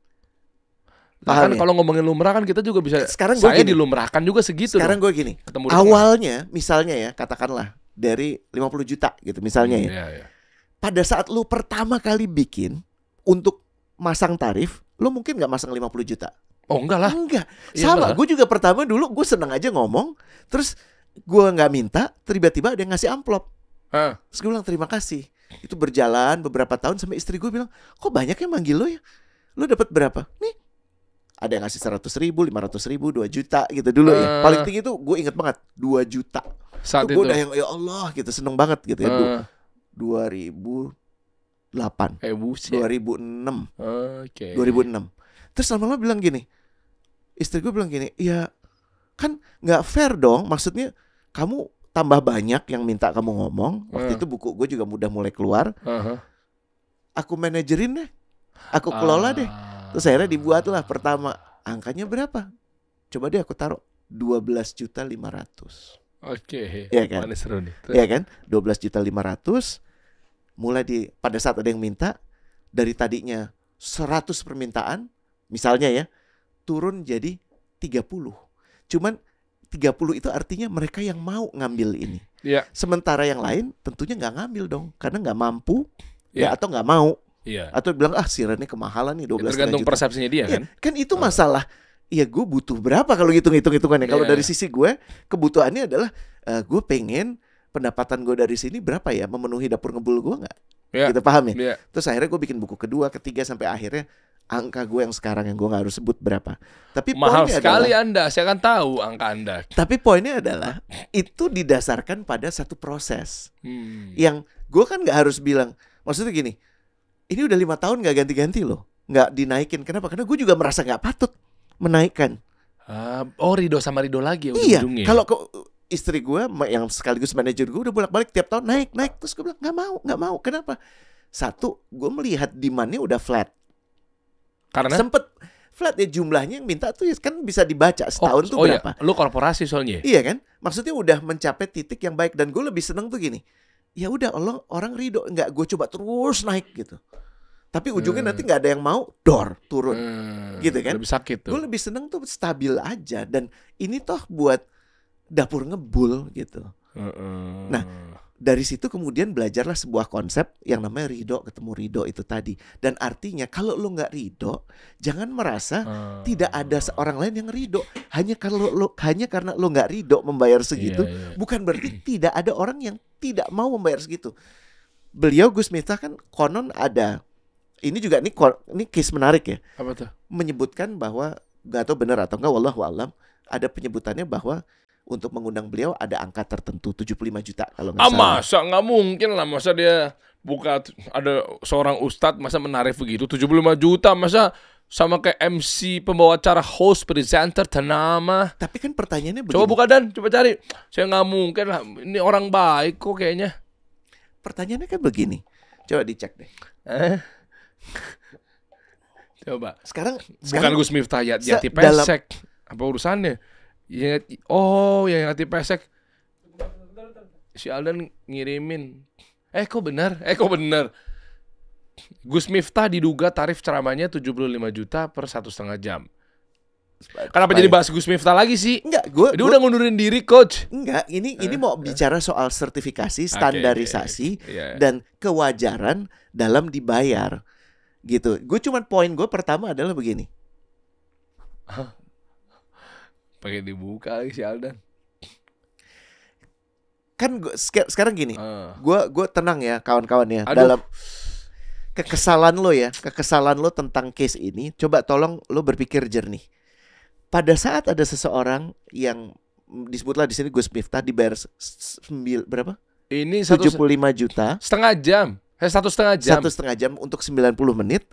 Kan kalau ngomongin lumrah kan kita juga bisa. Sekarang saya dilumrahkan juga segitu. Sekarang gue gini. Awalnya misalnya ya, katakanlah dari 50 juta gitu misalnya ya. Iya. Pada saat lu pertama kali bikin untuk masang tarif, lu mungkin nggak masang 50 juta. Oh enggak lah. Enggak. Sama, gue juga pertama dulu gue seneng aja ngomong, terus gue nggak minta, tiba-tiba ada yang ngasih amplop. Terus gue bilang terima kasih. Itu berjalan beberapa tahun sampai istri gue bilang, kok banyak yang manggil lo ya? Lo dapat berapa? Nih, ada yang ngasih 100.000, 500.000, 2 juta gitu dulu ya. Paling tinggi tuh gue inget banget 2 juta. Saat itu gue udah yang ya Allah gitu, seneng banget gitu ya. 2008, 2006, 2006. Terus lama-lama bilang gini, istri gue bilang gini, ya kan nggak fair dong. Maksudnya kamu tambah banyak yang minta kamu ngomong. Waktu itu buku gue juga udah mulai keluar. Aku manajerin deh, aku kelola deh. Terus akhirnya dibuatlah pertama. Angkanya berapa? Coba deh aku taruh 12.500.000. Oke. Iya kan? Seru nih. Iya kan? 12.500.000. Mulai pada saat ada yang minta, dari tadinya 100 permintaan misalnya ya, turun jadi 30. Cuman 30 itu artinya mereka yang mau ngambil ini. Sementara yang lain tentunya nggak ngambil dong, karena nggak mampu ya, atau nggak mau. Atau bilang si Rene kemahalan nih 12 juta. Tergantung persepsinya dia kan. Kan itu masalah. Ya gue butuh berapa kalau hitung-hitungannya. Kalau dari sisi gue, kebutuhannya adalah gue pengen pendapatan gue dari sini berapa ya, memenuhi dapur ngebul gue nggak? Gitu, paham ya? Terus akhirnya gue bikin buku kedua, ketiga, sampai akhirnya angka gue yang sekarang yang gue gak harus sebut berapa. Tapi mahal sekali adalah, Anda, saya kan tahu angka Anda. Tapi poinnya adalah itu didasarkan pada satu proses yang gue kan gak harus bilang. Maksudnya gini, ini udah 5 tahun gak ganti-ganti loh, gak dinaikin. Kenapa? Karena gue juga merasa gak patut menaikkan. Ridho sama ridho lagi ya ujung-ujungnya. Kalau istri gue yang sekaligus manajer gue udah bolak-balik tiap tahun naik. Terus gue bilang gak mau. Kenapa? Satu, gue melihat demand-nya udah flat. Karena sempet flat ya, jumlahnya yang minta tuh kan bisa dibaca setahun tuh berapa. Iya. Lu korporasi soalnya. Iya kan? Maksudnya udah mencapai titik yang baik. Dan gue lebih seneng tuh gini, ya udah orang ridho, nggak gue coba terus naik gitu. Tapi ujungnya nanti nggak ada yang mau, turun gitu kan. Lebih sakit tuh. Gue lebih seneng tuh stabil aja. Dan ini toh buat dapur ngebul gitu. Nah, dari situ kemudian belajarlah sebuah konsep yang namanya ridho ketemu ridho itu tadi. Dan artinya kalau lo nggak ridho, jangan merasa tidak ada seorang lain yang ridho. Hanya karena lo nggak ridho membayar segitu, bukan berarti tidak ada orang yang tidak mau membayar segitu. Beliau Gus Miftah kan konon ada. Ini juga ini case menarik ya. Apa tuh? Menyebutkan bahwa nggak tahu benar atau enggak, wallahu alam, ada penyebutannya bahwa untuk mengundang beliau ada angka tertentu 75 juta kalau nggak salah. Masa nggak mungkin lah, masa dia buka ada seorang ustadz masa menarik begitu 75 juta, masa sama kayak MC pembawa acara, host, presenter, ternama. Tapi kan pertanyaannya begini. Coba buka Dan, coba cari. Saya nggak mungkin lah, ini orang baik kok kayaknya. Pertanyaannya kan begini. Coba dicek deh. Coba. Sekarang bukan Gus Miftah Yati Pesek. Apa urusannya? Ya, yang Yati Pesek. Si Aldan ngirimin. Kok benar? Gus Miftah diduga tarif ceramahnya 75 juta per 1,5 jam. Kenapa jadi bahas Gus Miftah lagi sih? Enggak, dia udah ngundurin diri, coach. Enggak, ini mau bicara soal sertifikasi, standarisasi, dan kewajaran dalam dibayar. Gitu. Poin gue pertama adalah begini. Pakai dibuka lagi si Aldan. Kan sekarang gini. Gue tenang ya kawan-kawan ya. Dalam kekesalan lo tentang case ini, coba tolong lo berpikir jernih. Pada saat ada seseorang yang disebutlah di sini Gus Miftah dibayar berapa? Ini 75 juta. Setengah jam. 1,5 jam. 1,5 jam untuk 90 menit.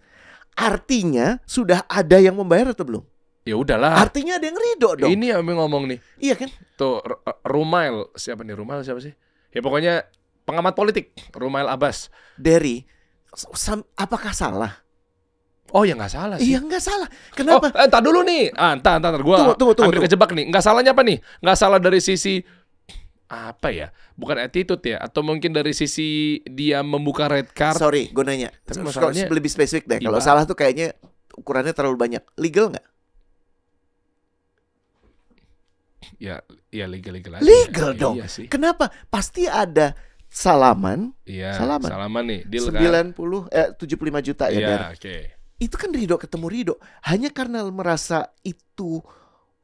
Artinya sudah ada yang membayar atau belum? Ya udahlah. Artinya ada yang ridho dong. Ini yang ngomong nih. Iya kan? Tuh Rumail, siapa nih Rumail siapa sih? Ya pokoknya pengamat politik, Rumail Abbas. Derry, apakah salah? Oh ya nggak salah sih. Iya nggak salah. Kenapa? Entar dulu nih. Entar gua hampir kejebak nih. Nggak salahnya apa nih? Nggak salah dari sisi apa ya? Bukan attitude ya? Atau mungkin dari sisi dia membuka red card? Sorry, gue nanya. Masalahnya lebih spesifik deh. Kalau salah tuh kayaknya ukurannya terlalu banyak. Legal nggak? Ya legal aja. Legal dong. Iya sih. Kenapa? Pasti ada salaman. Iya. Salaman nih. Deal 75 juta ya. Iya, oke. Itu kan ridho ketemu ridho. Hanya karena merasa itu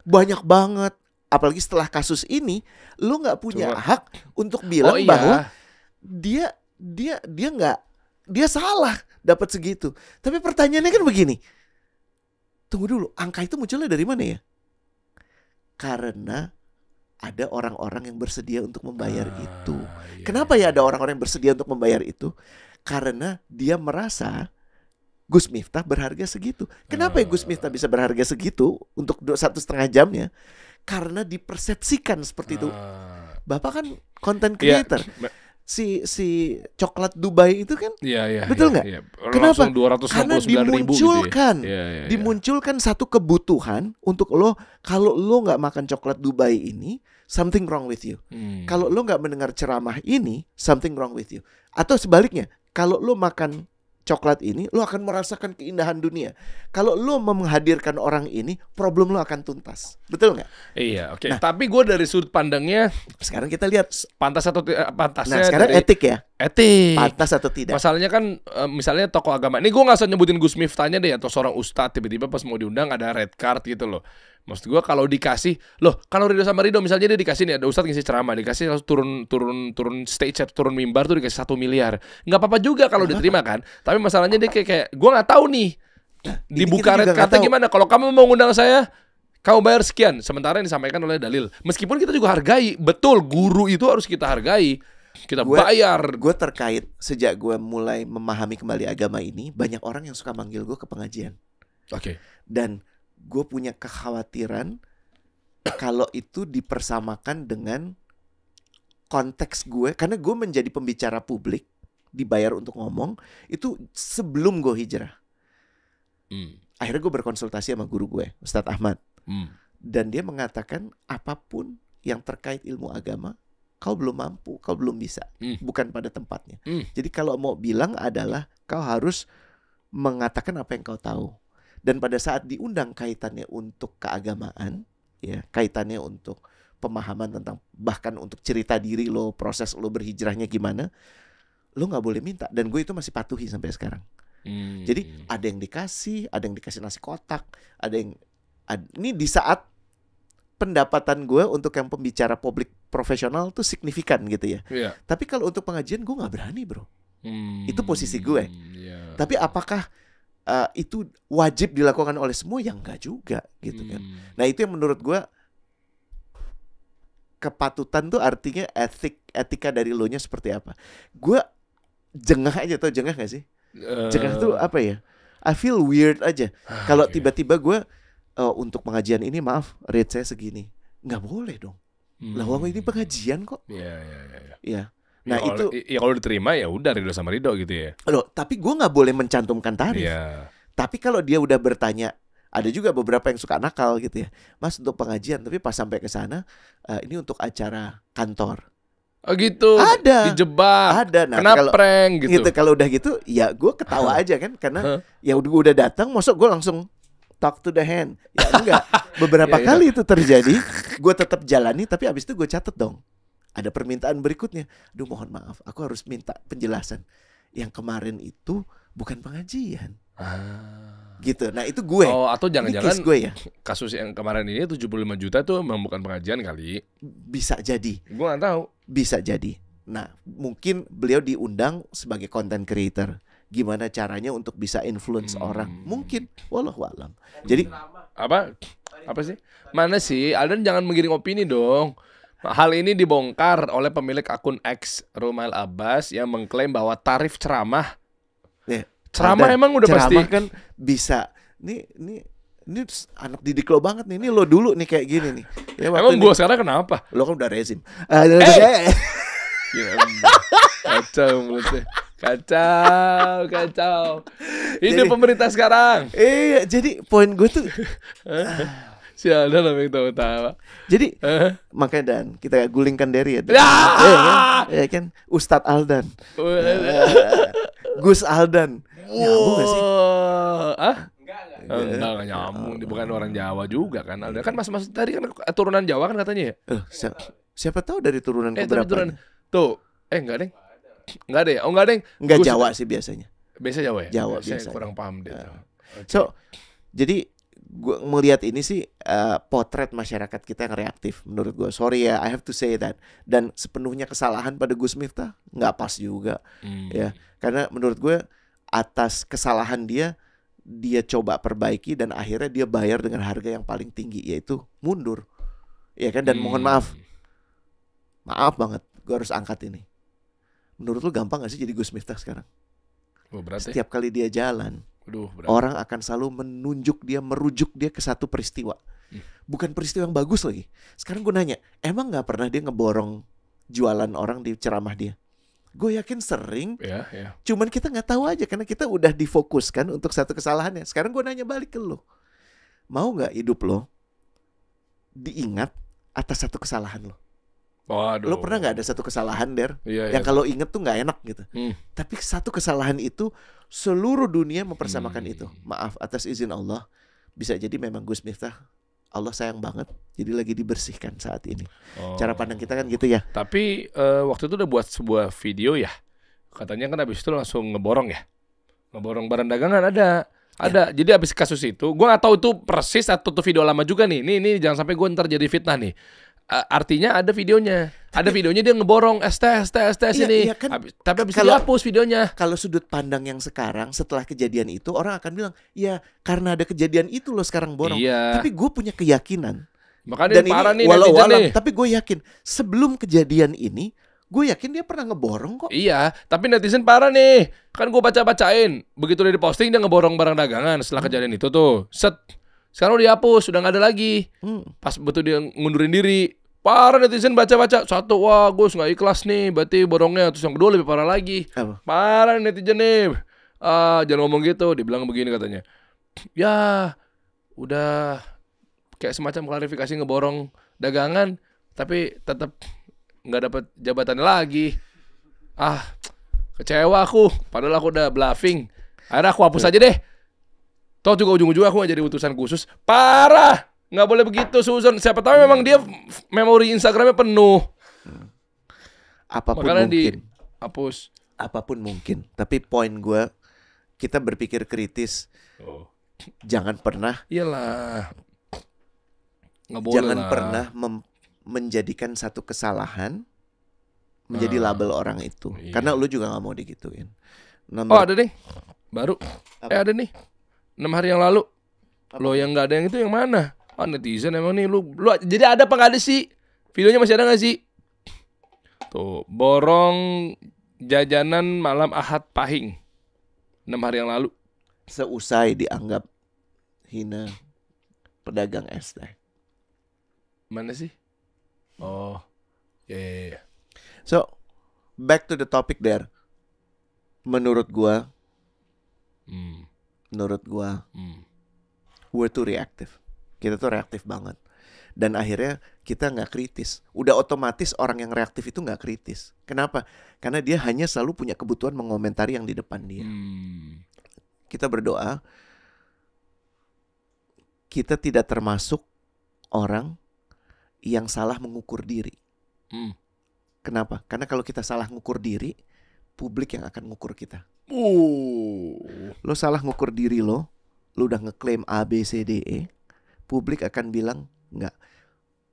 banyak banget. Apalagi setelah kasus ini, lo nggak punya hak untuk bilang bahwa dia salah dapat segitu. Tapi pertanyaannya kan begini. Tunggu dulu, angka itu munculnya dari mana ya? Karena ada orang-orang yang bersedia untuk membayar itu. Kenapa ya ada orang-orang yang bersedia untuk membayar itu? Karena dia merasa Gus Miftah berharga segitu. Kenapa ya Gus Miftah bisa berharga segitu untuk 1,5 jamnya? Karena dipersepsikan seperti itu. Bapak kan content creator. Si coklat Dubai itu kan, betul nggak? Kenapa? Karena dimunculkan satu kebutuhan untuk lo. Kalau lo nggak makan coklat Dubai ini, something wrong with you. Kalau lo nggak mendengar ceramah ini, something wrong with you. Atau sebaliknya, kalau lo makan coklat ini, lo akan merasakan keindahan dunia. Kalau lo menghadirkan orang ini, problem lo akan tuntas. Betul nggak? Iya, oke. Nah, tapi gue dari sudut pandangnya, sekarang kita lihat pantas atau pantasnya. Nah, sekarang etik ya. Etik. Pantas atau tidak? Masalahnya kan, misalnya tokoh agama. Ini gue nggak usah nyebutin Gus Miftahnya deh, atau seorang ustadz tiba-tiba pas mau diundang ada red card gitu loh. Maksud gue kalau dikasih, kalau Ridho sama Ridho misalnya dia dikasih nih, ada ustadz ngisi ceramah, dikasih langsung turun stage, turun mimbar tuh dikasih 1 miliar. Nggak apa-apa juga kalau diterima kan. Tapi masalahnya dia kayak gue nggak tahu nih dibuka red card gimana. Kalau kamu mau ngundang saya, kamu bayar sekian. Sementara yang disampaikan oleh dalil. Meskipun kita juga hargai, betul guru itu harus kita hargai. Kita bayar. Gue terkait sejak gue mulai memahami kembali agama ini, banyak orang yang suka manggil gue ke pengajian. Oke. Dan gue punya kekhawatiran kalau itu dipersamakan dengan konteks gue, karena gue menjadi pembicara publik, dibayar untuk ngomong itu sebelum gue hijrah. Akhirnya gue berkonsultasi sama guru gue, Ustadz Ahmad, dan dia mengatakan apapun yang terkait ilmu agama, kau belum mampu, kau belum bisa, bukan pada tempatnya. Jadi kalau mau bilang adalah kau harus mengatakan apa yang kau tahu. Dan pada saat diundang kaitannya untuk keagamaan, ya, kaitannya untuk pemahaman tentang bahkan untuk cerita diri lo, proses lo berhijrahnya gimana, lo nggak boleh minta. Dan gue itu masih patuhi sampai sekarang. Jadi ada yang dikasih nasi kotak, ini di saat pendapatan gue untuk yang pembicara publik profesional tuh signifikan gitu ya. Tapi kalau untuk pengajian gue nggak berani, bro. Itu posisi gue. Tapi apakah itu wajib dilakukan oleh semua? Ya enggak juga gitu kan. Nah itu yang menurut gue kepatutan tuh artinya etika dari lo nya seperti apa. Gue jengah aja, tau jengah gak sih? Jengah tuh apa ya? I feel weird aja kalau tiba-tiba gue untuk pengajian ini maaf rate saya segini. Nggak boleh dong. Lah wong ini pengajian kok. Iya. Nah ya, itu ya kalau diterima ya udah ridho sama ridho gitu ya. Loh, tapi gue nggak boleh mencantumkan tarif. Tapi kalau dia udah bertanya, ada juga beberapa yang suka nakal gitu ya, Mas untuk pengajian, tapi pas sampai ke sana ini untuk acara kantor. Oh gitu. Ada. Dijebak. Ada. Nah, kena prank gitu. Kalau udah gitu, ya gue ketawa aja kan, karena ya udah datang, masuk gue langsung talk to the hand. Ya enggak. Beberapa kali itu terjadi, gue tetap jalani, tapi abis itu gue catet dong. Ada permintaan berikutnya. Aduh mohon maaf, aku harus minta penjelasan. Yang kemarin itu bukan pengajian. Gitu. Nah itu gue. Oh, atau jangan-jangan gue ya. Kasus yang kemarin ini 75 juta tuh memang bukan pengajian kali. Bisa jadi. Gue gak tahu. Bisa jadi. Nah mungkin beliau diundang sebagai content creator. Gimana caranya untuk bisa influence orang. Mungkin. Wallahualam. Jadi Apa sih? Mana sih? Aldan jangan menggiring opini dong. Hal ini dibongkar oleh pemilik akun X Rumail Abbas yang mengklaim bahwa tarif ceramah. Ceramah emang udah pasti. Ceramah kan bisa. Ini anak didik lo banget nih. Ini lo dulu nih kayak gini nih. Ya, emang gue sekarang kenapa? Lo kan udah rezim. Kacau mulutnya. Kacau. Ini pemerintah sekarang. Iya, jadi poin gue tuh si Aldan yang tahu-tahu. Jadi makanya Dan kita gulingkan Derry ya. Ya kan Ustadz Aldan. Gus Aldan. Nyambung gak sih? Enggak nyambung. Dia bukan orang Jawa juga kan. Aldan kan mas tadi kan turunan Jawa kan katanya ya. Siapa tahu dari turunan keberapa? Tuh, enggak deh. Enggak deh. Oh enggak deh. Enggak Jawa sih biasanya. Biasa Jawa ya? Jawa biasa. Kurang paham deh. So, jadi gue melihat ini sih potret masyarakat kita yang reaktif menurut gue. Sorry ya, I have to say that. Dan sepenuhnya kesalahan pada Gus Miftah nggak pas juga, ya. Karena menurut gue atas kesalahan dia coba perbaiki dan akhirnya dia bayar dengan harga yang paling tinggi, yaitu mundur, ya kan. Dan mohon maaf banget, gue harus angkat ini. Menurut lu gampang gak sih jadi Gus Miftah sekarang? Setiap kali dia jalan, orang akan selalu merujuk dia ke satu peristiwa. Bukan peristiwa yang bagus lagi. Sekarang gue nanya, emang gak pernah dia ngeborong jualan orang di ceramah dia? Gue yakin sering. Cuman kita gak tahu aja, karena kita udah difokuskan untuk satu kesalahannya. Sekarang gue nanya balik ke lo, mau gak hidup lo diingat atas satu kesalahan lo? Waduh. Lo pernah gak ada satu kesalahan yang kalau inget tuh gak enak gitu. Tapi satu kesalahan itu seluruh dunia mempersamakan itu. Maaf atas izin Allah, bisa jadi memang Gus Miftah Allah sayang banget, jadi lagi dibersihkan saat ini. Cara pandang kita kan gitu ya. Tapi waktu itu udah buat sebuah video ya. Katanya kan habis itu langsung ngeborong ya. Ngeborong barang dagangan ada. Jadi habis kasus itu, gue gak tahu itu persis atau tuh video lama juga nih. Ini jangan sampai gue ntar jadi fitnah nih. Artinya ada videonya. Ada videonya dia ngeborong ST ini. Kan, tapi habis itu dihapus videonya. Kalau sudut pandang yang sekarang setelah kejadian itu, orang akan bilang, ya karena ada kejadian itu lo sekarang borong. Tapi gue punya keyakinan. Makanya dan parah ini walau-walau, tapi gue yakin sebelum kejadian ini, gue yakin dia pernah ngeborong kok. Iya, tapi netizen parah nih. Kan gue baca-bacain. Begitu dia diposting, dia ngeborong barang dagangan setelah kejadian itu tuh. Sekarang udah dihapus, udah gak ada lagi. Pas betul dia ngundurin diri, parah netizen baca-baca. Satu, wah Gus gak ikhlas nih, berarti borongnya. Terus yang kedua lebih parah lagi. Parah netizen nih. Jangan ngomong gitu, dibilang begini katanya. Ya, udah kayak semacam klarifikasi ngeborong dagangan, tapi tetap gak dapat jabatannya lagi. Kecewa aku. Padahal aku udah bluffing. Akhirnya aku hapus aja deh. Toh juga ujung-ujungnya aku gak jadi utusan khusus. Parah. Nggak boleh begitu, Susan. Siapa tahu memang dia memori Instagramnya penuh. Apapun makanya mungkin. Dihapus. Apapun mungkin. Tapi poin gue, kita berpikir kritis. Jangan pernah. Iyalah. Nggak boleh jangan lah. pernah menjadikan satu kesalahan menjadi label orang itu. Iya. Karena lu juga nggak mau digituin. Ada nih. Baru. Ada nih. 6 hari yang lalu. Lo yang nggak ada yang itu yang mana? Netizen emang nih lu jadi ada apa nggak ada sih? Videonya masih ada nggak sih? Tuh, borong jajanan malam Ahad Pahing 6 hari yang lalu. Seusai dianggap hina pedagang es teh. Mana sih? Oh, ya. So, back to the topic there. Menurut gua, we're too reactive. Kita tuh reaktif banget. Dan akhirnya kita nggak kritis. Udah otomatis orang yang reaktif itu nggak kritis. Kenapa? Karena dia hanya selalu punya kebutuhan mengomentari yang di depan dia. Kita berdoa, kita tidak termasuk orang yang salah mengukur diri. Kenapa? Karena kalau kita salah ngukur diri, publik yang akan ngukur kita. Lo salah ngukur diri lo udah ngeklaim A, B, C, D, E, publik akan bilang enggak.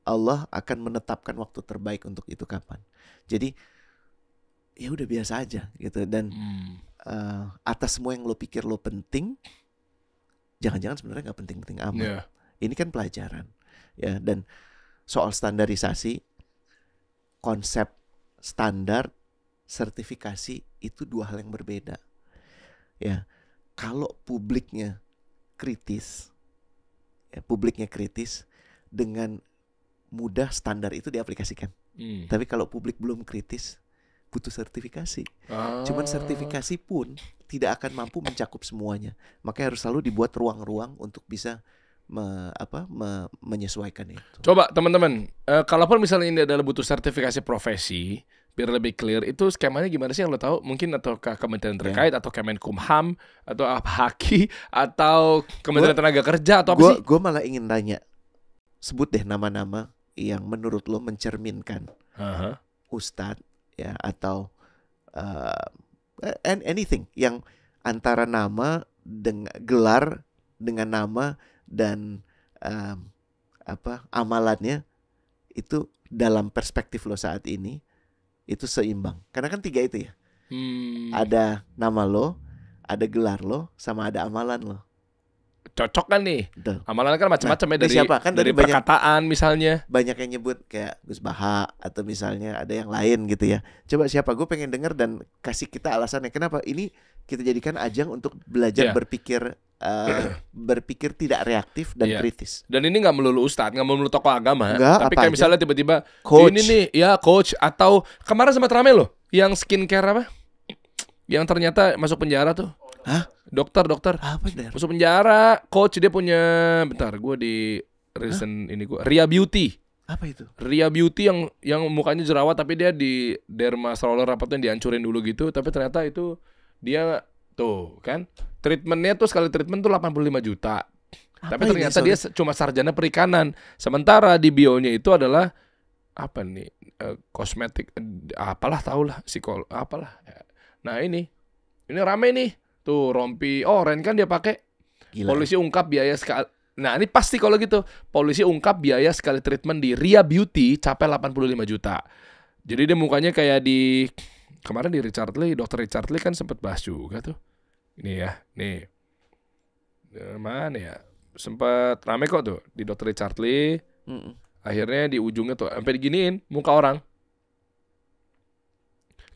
Allah akan menetapkan waktu terbaik untuk itu kapan. Jadi ya udah biasa aja gitu. Dan atas semua yang lo pikir lo penting, jangan-jangan sebenarnya nggak penting-penting amat. Ini kan pelajaran, ya. Dan soal standarisasi, konsep standar, sertifikasi itu dua hal yang berbeda. Ya, kalau publiknya kritis, dengan mudah standar itu diaplikasikan. Tapi kalau publik belum kritis, butuh sertifikasi. Cuman sertifikasi pun tidak akan mampu mencakup semuanya. Makanya harus selalu dibuat ruang-ruang untuk bisa menyesuaikan itu. Coba teman-teman, kalaupun misalnya ini adalah butuh sertifikasi profesi, biar lebih clear, itu skemanya gimana sih yang lo tahu? Mungkin atau ke kementerian terkait, atau Kemenkumham, atau HAKI, atau Kementerian Tenaga Kerja, atau apa sih? Gue malah ingin tanya, sebut deh nama-nama yang menurut lo mencerminkan ustadz, ya, atau anything yang antara nama dengan gelar dengan nama dan amalannya itu dalam perspektif lo saat ini itu seimbang. Karena kan 3 itu ya. Ada nama lo, ada gelar lo, sama ada amalan lo. Cocok kan nih? Betul. Amalan kan macam-macam ya, dari siapa? Kan dari perkataan misalnya. Banyak yang nyebut kayak Gus Baha atau misalnya ada yang lain gitu ya. Coba siapa? Gue pengen denger dan kasih kita alasannya kenapa ini kita jadikan ajang untuk belajar berpikir tidak reaktif dan kritis. Dan ini nggak melulu ustadz, nggak melulu tokoh agama. Enggak, tapi kayak misalnya tiba-tiba coach. Ini nih, ya coach, atau kemarin sempat rame loh, yang skincare apa? Yang ternyata masuk penjara tuh. Hah? Dokter. Apa der? Masuk penjara, coach dia punya. Bentar, gue di recent ini gue Ria Beauty. Apa itu? Ria Beauty yang mukanya jerawat tapi dia di derma stroller rapatnya dihancurin dulu gitu, tapi ternyata itu dia tuh kan treatmentnya tuh sekali treatment tuh 85 juta. Tapi ternyata dia cuma sarjana perikanan. Sementara di bionya itu adalah apa nih? Kosmetik apalah tahulah, apalah. Nah, ini rame nih. Tuh rompi oren kan dia pakai. Polisi ungkap biaya sekali. Nah, ini pasti kalau gitu. Polisi ungkap biaya sekali treatment di Ria Beauty capai 85 juta. Jadi dia mukanya kayak di kemarin di Dr. Richard Lee kan sempat bahas juga tuh. Ini ya, nih. Mana ya? Sempat rame kok tuh di Dr. Richard Lee. Akhirnya di ujungnya tuh sampai diginiin muka orang.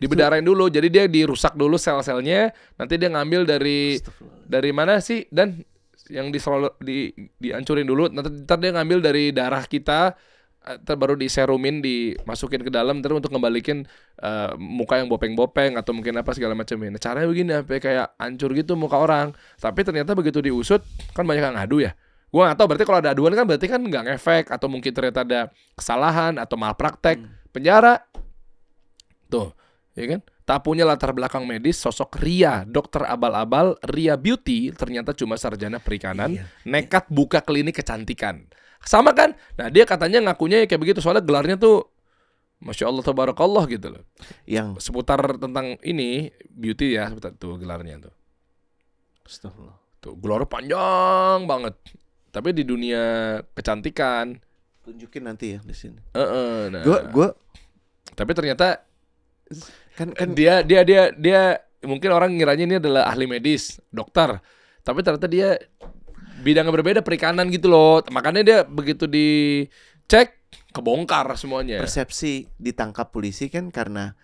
Dibedarain dulu, jadi dia dirusak dulu sel-selnya, nanti dia ngambil dari mana sih, dan yang dihancurin dulu, nanti dia ngambil dari darah kita, baru diserumin, dimasukin ke dalam, terus untuk ngembalikin muka yang bopeng-bopeng atau mungkin apa segala macamnya. Nah, caranya begini, sampai kayak hancur gitu muka orang. Tapi ternyata begitu diusut, kan banyak yang ngadu ya. Gue nggak tahu, berarti kalau ada aduan kan berarti kan nggak ngefek, atau mungkin ternyata ada kesalahan atau malpraktek, penjara, tuh. Ya kan? Tak punya latar belakang medis, sosok Ria, dokter abal-abal, Ria Beauty, ternyata cuma sarjana perikanan, nekat buka klinik kecantikan. Sama kan? Nah dia katanya ngakunya kayak begitu, soalnya gelarnya tuh Masya Allah tabarakallah gitu loh. Yang seputar tentang ini, beauty ya, seputar tuh gelarnya tuh. Astagfirullah. Tuh gelar panjang banget. Tapi di dunia kecantikan. Tunjukin nanti ya di sini. Nah. Gua tapi ternyata kan dia mungkin orang ngiranya ini adalah ahli medis, dokter. Tapi ternyata dia bidangnya berbeda, perikanan gitu loh. Makanya dia begitu dicek kebongkar semuanya. Persepsi ditangkap polisi kan karena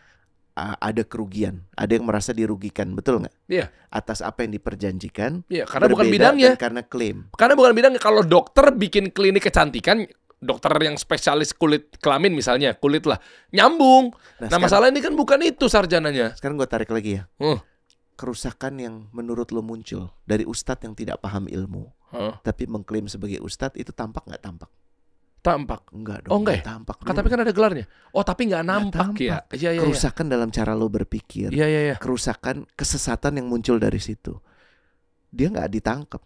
ada kerugian, ada yang merasa dirugikan, betul nggak? Iya. Atas apa yang diperjanjikan. Iya, karena bukan bidangnya. Karena klaim. Karena bukan bidangnya. Kalau dokter bikin klinik kecantikan, dokter yang spesialis kulit kelamin misalnya, kulit lah, nyambung. Nah masalah ini kan bukan itu sarjananya. Sekarang gue tarik lagi ya. Kerusakan yang menurut lo muncul dari ustadz yang tidak paham ilmu, tapi mengklaim sebagai ustadz, itu tampak nggak tampak? Tampak. Enggak dong. Oh enggak ya? Tampak. Tapi kan ada gelarnya. Oh tapi nggak nampak ya. Iya. Kerusakan dalam cara lo berpikir. Iya. Kerusakan, kesesatan yang muncul dari situ. Dia nggak ditangkap.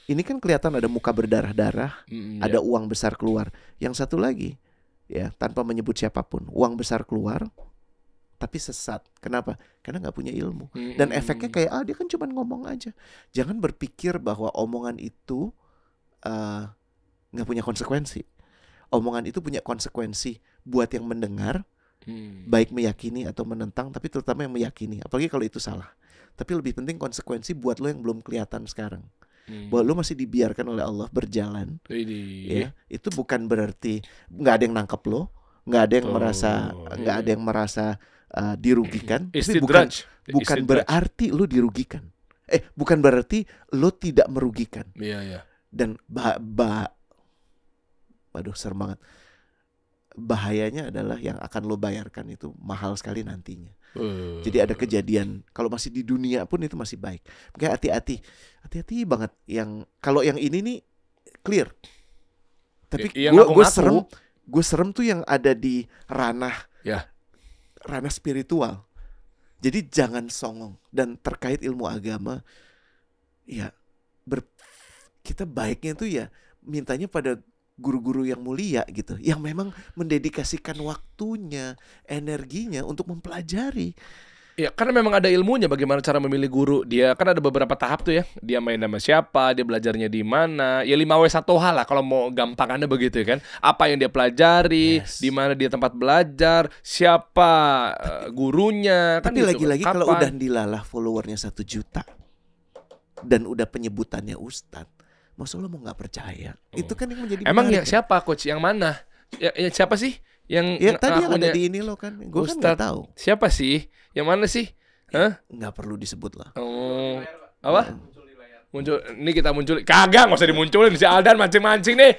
Ini kan kelihatan ada muka berdarah-darah, ada uang besar keluar. Yang satu lagi, ya tanpa menyebut siapapun, uang besar keluar, tapi sesat. Kenapa? Karena nggak punya ilmu. Dan efeknya kayak dia kan cuma ngomong aja. Jangan berpikir bahwa omongan itu nggak punya konsekuensi. Omongan itu punya konsekuensi buat yang mendengar, baik meyakini atau menentang, tapi terutama yang meyakini. Apalagi kalau itu salah. Tapi lebih penting konsekuensi buat lo yang belum kelihatan sekarang. Bahwa lo masih dibiarkan oleh Allah berjalan. Ya, itu bukan berarti nggak ada yang nangkep lo, nggak ada yang merasa dirugikan. Tapi bukan berarti lo dirugikan. Bukan berarti lo tidak merugikan. Iya. Dan waduh, serem banget. Bahayanya adalah yang akan lo bayarkan itu mahal sekali nantinya. Jadi ada kejadian, kalau masih di dunia pun itu masih baik. Makanya hati-hati banget. Kalau yang ini nih clear. Tapi gue serem tuh yang ada di ranah spiritual. Jadi jangan songong. Dan terkait ilmu agama, ya kita baiknya tuh ya mintanya pada guru-guru yang mulia gitu, yang memang mendedikasikan waktunya, energinya untuk mempelajari. Ya karena memang ada ilmunya bagaimana cara memilih guru. Dia kan ada beberapa tahap tuh ya. Dia main sama siapa, dia belajarnya di mana. Ya 5W1H lah kalau mau gampangannya begitu kan. Apa yang dia pelajari, di mana dia tempat belajar, siapa gurunya. Tapi kan lagi-lagi kalau udah dilalah followernya 1 juta dan udah penyebutannya ustadz, masa lo mau nggak percaya? Itu kan yang menjadi emang menarik, ya siapa coach yang mana? Ya siapa sih yang tadi yang ada di ini lo kan? Gue kan nggak tahu. Siapa sih? Yang mana sih? Nggak perlu disebut lah. Apa? Muncul. Ini kita muncul. Kagak, nggak usah dimunculin. Si Aldan mancing-mancing nih.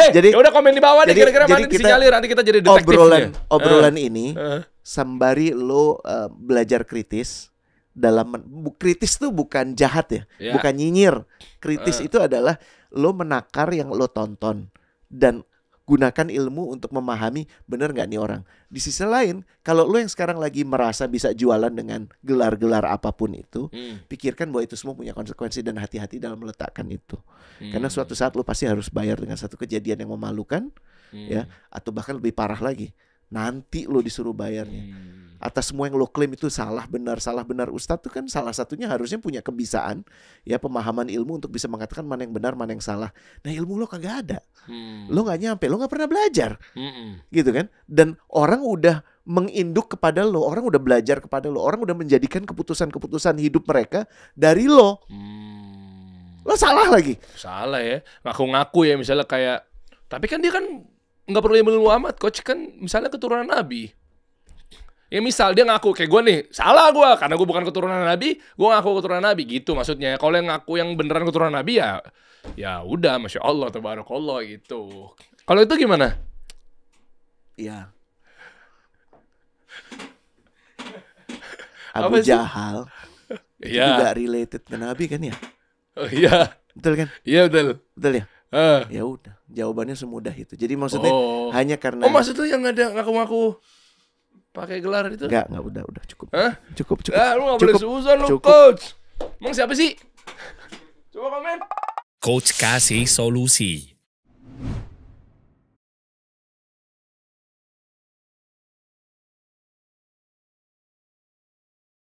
Jadi udah komen di bawah deh. Kira-kira mana disinyalir nanti kita jadi detektifnya. Obrolan ini sembari lo belajar kritis. Kritis tuh bukan jahat ya, bukan nyinyir. Kritis itu adalah lo menakar yang lo tonton dan gunakan ilmu untuk memahami benar nggak nih orang. Di sisi lain, kalau lo yang sekarang lagi merasa bisa jualan dengan gelar-gelar apapun itu, pikirkan bahwa itu semua punya konsekuensi dan hati-hati dalam meletakkan itu. Karena suatu saat lo pasti harus bayar dengan satu kejadian yang memalukan, ya, atau bahkan lebih parah lagi, nanti lo disuruh bayarnya. Atas semua yang lo klaim itu salah benar Ustadz tuh kan salah satunya harusnya punya kebisaan, ya, pemahaman ilmu untuk bisa mengatakan mana yang benar mana yang salah. Nah ilmu lo kagak ada, lo nggak nyampe, lo nggak pernah belajar, gitu kan? Dan orang udah menginduk kepada lo, orang udah belajar kepada lo, orang udah menjadikan keputusan hidup mereka dari lo. Lo salah lagi. Salah ya, ngaku-ngaku ya misalnya kayak, tapi kan dia kan nggak perlu ilmu amat, coach kan misalnya keturunan Nabi. Ya misal dia ngaku kayak gue nih, salah gue karena gue bukan keturunan Nabi, gue ngaku keturunan Nabi gitu maksudnya. Kalau yang ngaku yang beneran keturunan Nabi ya udah, Masya Allah, tabarakallah gitu. Kalau itu gimana? Ya, Abu Jahal itu juga related ke Nabi kan ya? Oh iya. Betul kan? Iya betul. Betul ya? Ya udah, jawabannya semudah itu. Jadi maksudnya hanya karena maksudnya yang ada ngaku-ngaku pakai gelar itu? Enggak, udah cukup. Hah? Cukup. Lu nggak boleh suzon lu, coach. Emang siapa sih? Coba komen. Coach kasih solusi.